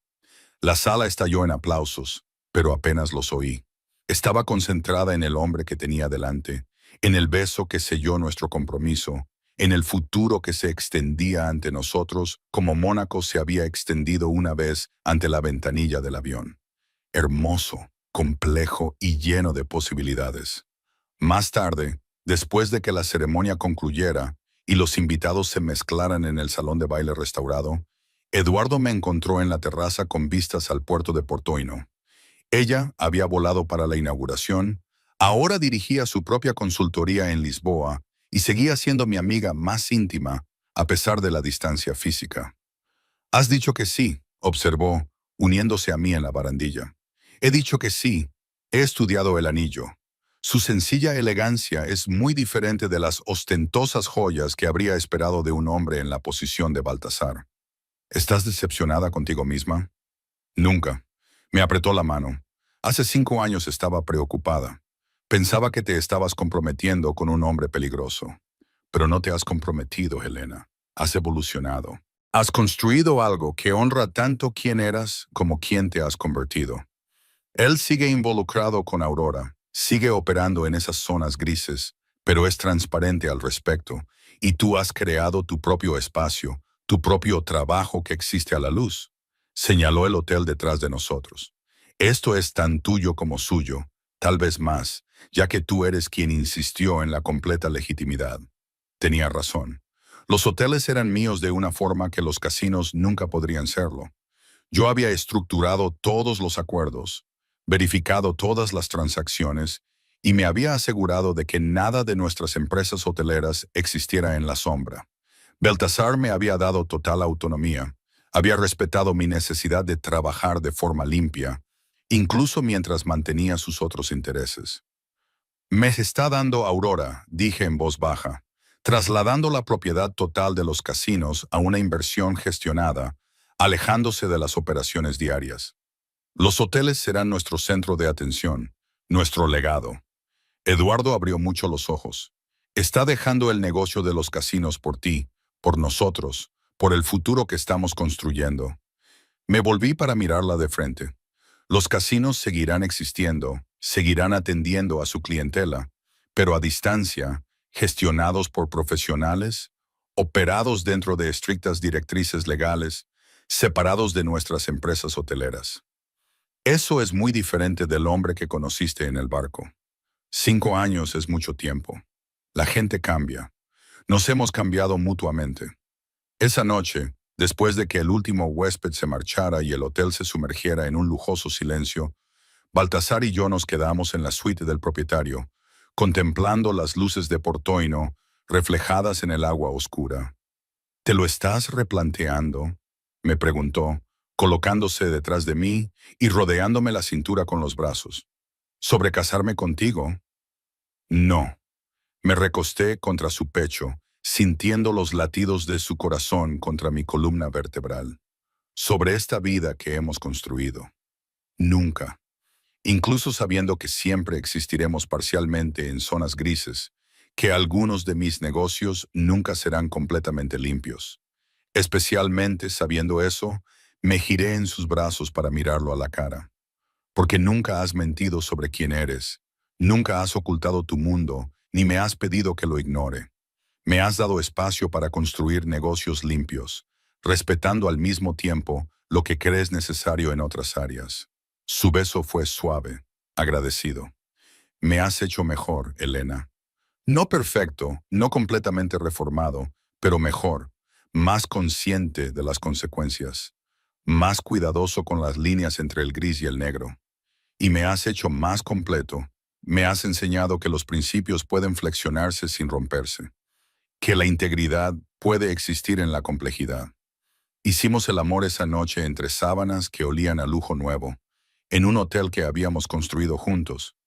La sala estalló en aplausos, pero apenas los oí. Estaba concentrada en el hombre que tenía delante, en el beso que selló nuestro compromiso, en el futuro que se extendía ante nosotros como Mónaco se había extendido una vez ante la ventanilla del avión. Hermoso, complejo y lleno de posibilidades. Más tarde, después de que la ceremonia concluyera y los invitados se mezclaran en el salón de baile restaurado, Eduardo me encontró en la terraza con vistas al puerto de Portoino. Ella había volado para la inauguración, ahora dirigía su propia consultoría en Lisboa y seguía siendo mi amiga más íntima a pesar de la distancia física. Has dicho que sí, observó, uniéndose a mí en la barandilla. He dicho que sí, he estudiado el anillo. Su sencilla elegancia es muy diferente de las ostentosas joyas que habría esperado de un hombre en la posición de Baltasar. ¿Estás decepcionada contigo misma? Nunca. Me apretó la mano. Hace 5 años estaba preocupada. Pensaba que te estabas comprometiendo con un hombre peligroso. Pero no te has comprometido, Helena. Has evolucionado. Has construido algo que honra tanto quién eras como quién te has convertido. Él sigue involucrado con Aurora, sigue operando en esas zonas grises, pero es transparente al respecto, y tú has creado tu propio espacio, tu propio trabajo que existe a la luz. Señaló el hotel detrás de nosotros. Esto es tan tuyo como suyo, tal vez más, ya que tú eres quien insistió en la completa legitimidad. Tenía razón. Los hoteles eran míos de una forma que los casinos nunca podrían serlo. Yo había estructurado todos los acuerdos, verificado todas las transacciones y me había asegurado de que nada de nuestras empresas hoteleras existiera en la sombra. Baltasar me había dado total autonomía, había respetado mi necesidad de trabajar de forma limpia, incluso mientras mantenía sus otros intereses. Me está dando Aurora, dije en voz baja, trasladando la propiedad total de los casinos a una inversión gestionada, alejándose de las operaciones diarias. Los hoteles serán nuestro centro de atención, nuestro legado. Eduardo abrió mucho los ojos. Está dejando el negocio de los casinos por ti, por nosotros, por el futuro que estamos construyendo. Me volví para mirarla de frente. Los casinos seguirán existiendo, seguirán atendiendo a su clientela, pero a distancia, gestionados por profesionales, operados dentro de estrictas directrices legales, separados de nuestras empresas hoteleras. Eso es muy diferente del hombre que conociste en el barco. 5 años es mucho tiempo. La gente cambia. Nos hemos cambiado mutuamente. Esa noche, después de que el último huésped se marchara y el hotel se sumergiera en un lujoso silencio, Baltasar y yo nos quedamos en la suite del propietario, contemplando las luces de Portoino reflejadas en el agua oscura. ¿Te lo estás replanteando?, me preguntó, colocándose detrás de mí y rodeándome la cintura con los brazos. ¿Sobre casarme contigo? No. Me recosté contra su pecho, sintiendo los latidos de su corazón contra mi columna vertebral. Sobre esta vida que hemos construido. Nunca. Incluso sabiendo que siempre existiremos parcialmente en zonas grises, que algunos de mis negocios nunca serán completamente limpios. Especialmente sabiendo eso, me giré en sus brazos para mirarlo a la cara. Porque nunca has mentido sobre quién eres, nunca has ocultado tu mundo, ni me has pedido que lo ignore. Me has dado espacio para construir negocios limpios, respetando al mismo tiempo lo que crees necesario en otras áreas. Su beso fue suave, agradecido. Me has hecho mejor, Helena. No perfecto, no completamente reformado, pero mejor, más consciente de las consecuencias, más cuidadoso con las líneas entre el gris y el negro. Y me has hecho más completo. Me has enseñado que los principios pueden flexionarse sin romperse, que la integridad puede existir en la complejidad. Hicimos el amor esa noche entre sábanas que olían a lujo nuevo, en un hotel que habíamos construido juntos,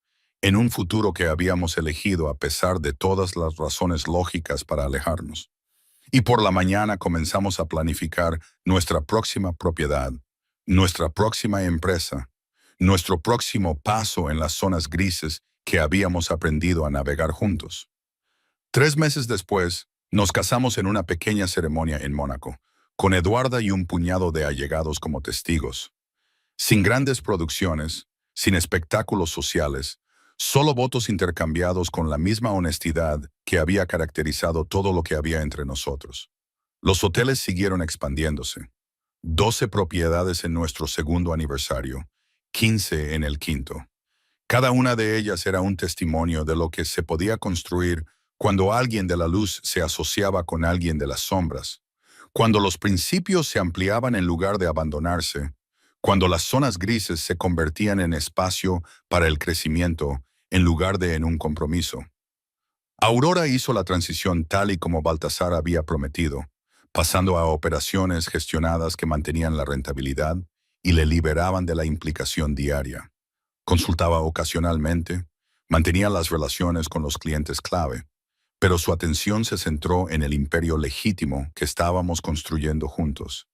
en un futuro que habíamos elegido a pesar de todas las razones lógicas para alejarnos. Y por la mañana comenzamos a planificar nuestra próxima propiedad, nuestra próxima empresa, nuestro próximo paso en las zonas grises que habíamos aprendido a navegar juntos. 3 meses después, nos casamos en una pequeña ceremonia en Mónaco, con Eduarda y un puñado de allegados como testigos. Sin grandes producciones, sin espectáculos sociales, solo votos intercambiados con la misma honestidad que había caracterizado todo lo que había entre nosotros. Los hoteles siguieron expandiéndose. 12 propiedades en nuestro segundo aniversario, 15 en el quinto. Cada una de ellas era un testimonio de lo que se podía construir cuando alguien de la luz se asociaba con alguien de las sombras, cuando los principios se ampliaban en lugar de abandonarse, cuando las zonas grises se convertían en espacio para el crecimiento en lugar de en un compromiso. Aurora hizo la transición tal y como Baltasar había prometido, pasando a operaciones gestionadas que mantenían la rentabilidad y le liberaban de la implicación diaria. Consultaba ocasionalmente, mantenía las relaciones con los clientes clave, pero su atención se centró en el imperio legítimo que estábamos construyendo juntos.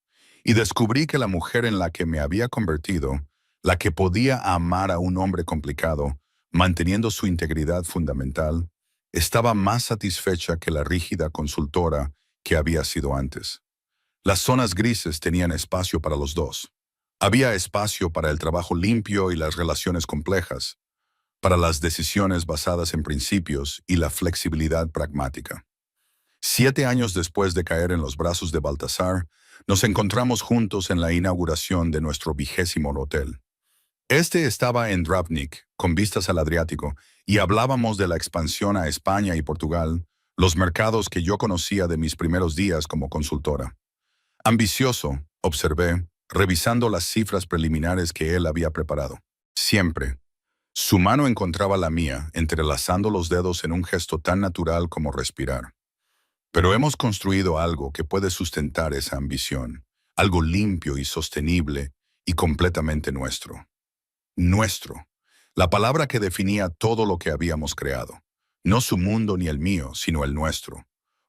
Y descubrí que la mujer en la que me había convertido, la que podía amar a un hombre complicado, manteniendo su integridad fundamental, estaba más satisfecha que la rígida consultora que había sido antes. Las zonas grises tenían espacio para los dos. Había espacio para el trabajo limpio y las relaciones complejas, para las decisiones basadas en principios y la flexibilidad pragmática. 7 años después de caer en los brazos de Baltasar, nos encontramos juntos en la inauguración de nuestro 20º hotel. Este estaba en Dravnik, con vistas al Adriático, y hablábamos de la expansión a España y Portugal, los mercados que yo conocía de mis primeros días como consultora. Ambicioso, observé, revisando las cifras preliminares que él había preparado. Siempre. Su mano encontraba la mía, entrelazando los dedos en un gesto tan natural como respirar. Pero hemos construido algo que puede sustentar esa ambición, algo limpio y sostenible y completamente nuestro. Nuestro. La palabra que definía todo lo que habíamos creado. No su mundo ni el mío, sino el nuestro.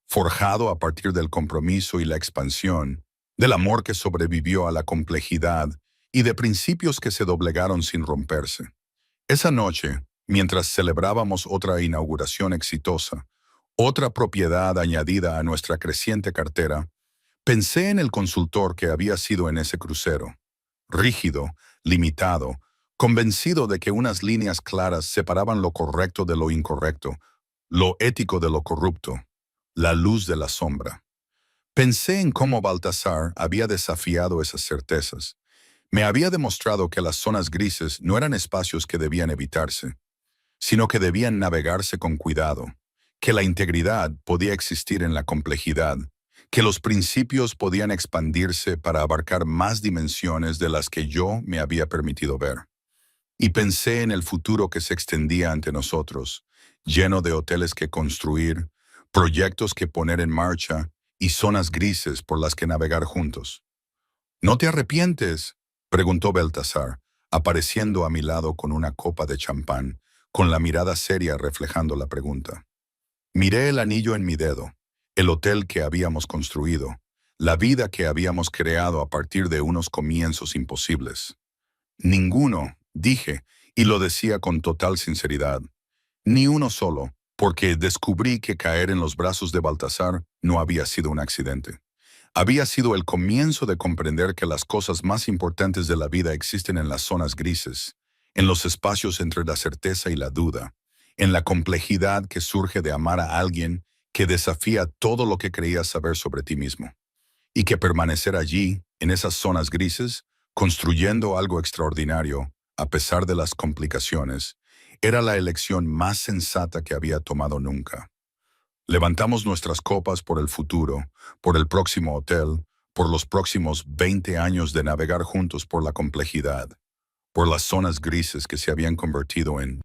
Forjado a partir del compromiso y la expansión, del amor que sobrevivió a la complejidad y de principios que se doblegaron sin romperse. Esa noche, mientras celebrábamos otra inauguración exitosa, otra propiedad añadida a nuestra creciente cartera, pensé en el consultor que había sido en ese crucero. Rígido, limitado, convencido de que unas líneas claras separaban lo correcto de lo incorrecto, lo ético de lo corrupto, la luz de la sombra. Pensé en cómo Baltasar había desafiado esas certezas. Me había demostrado que las zonas grises no eran espacios que debían evitarse, sino que debían navegarse con cuidado, que la integridad podía existir en la complejidad, que los principios podían expandirse para abarcar más dimensiones de las que yo me había permitido ver. Y pensé en el futuro que se extendía ante nosotros, lleno de hoteles que construir, proyectos que poner en marcha y zonas grises por las que navegar juntos. ¿No te arrepientes?, preguntó Baltasar, apareciendo a mi lado con una copa de champán, con la mirada seria reflejando la pregunta. Miré el anillo en mi dedo, el hotel que habíamos construido, la vida que habíamos creado a partir de unos comienzos imposibles. Ninguno, dije, y lo decía con total sinceridad, ni uno solo, porque descubrí que caer en los brazos de Baltasar no había sido un accidente. Había sido el comienzo de comprender que las cosas más importantes de la vida existen en las zonas grises, en los espacios entre la certeza y la duda, en la complejidad que surge de amar a alguien que desafía todo lo que creías saber sobre ti mismo, y que permanecer allí, en esas zonas grises, construyendo algo extraordinario, a pesar de las complicaciones, era la elección más sensata que había tomado nunca. Levantamos nuestras copas por el futuro, por el próximo hotel, por los próximos 20 años de navegar juntos por la complejidad, por las zonas grises que se habían convertido en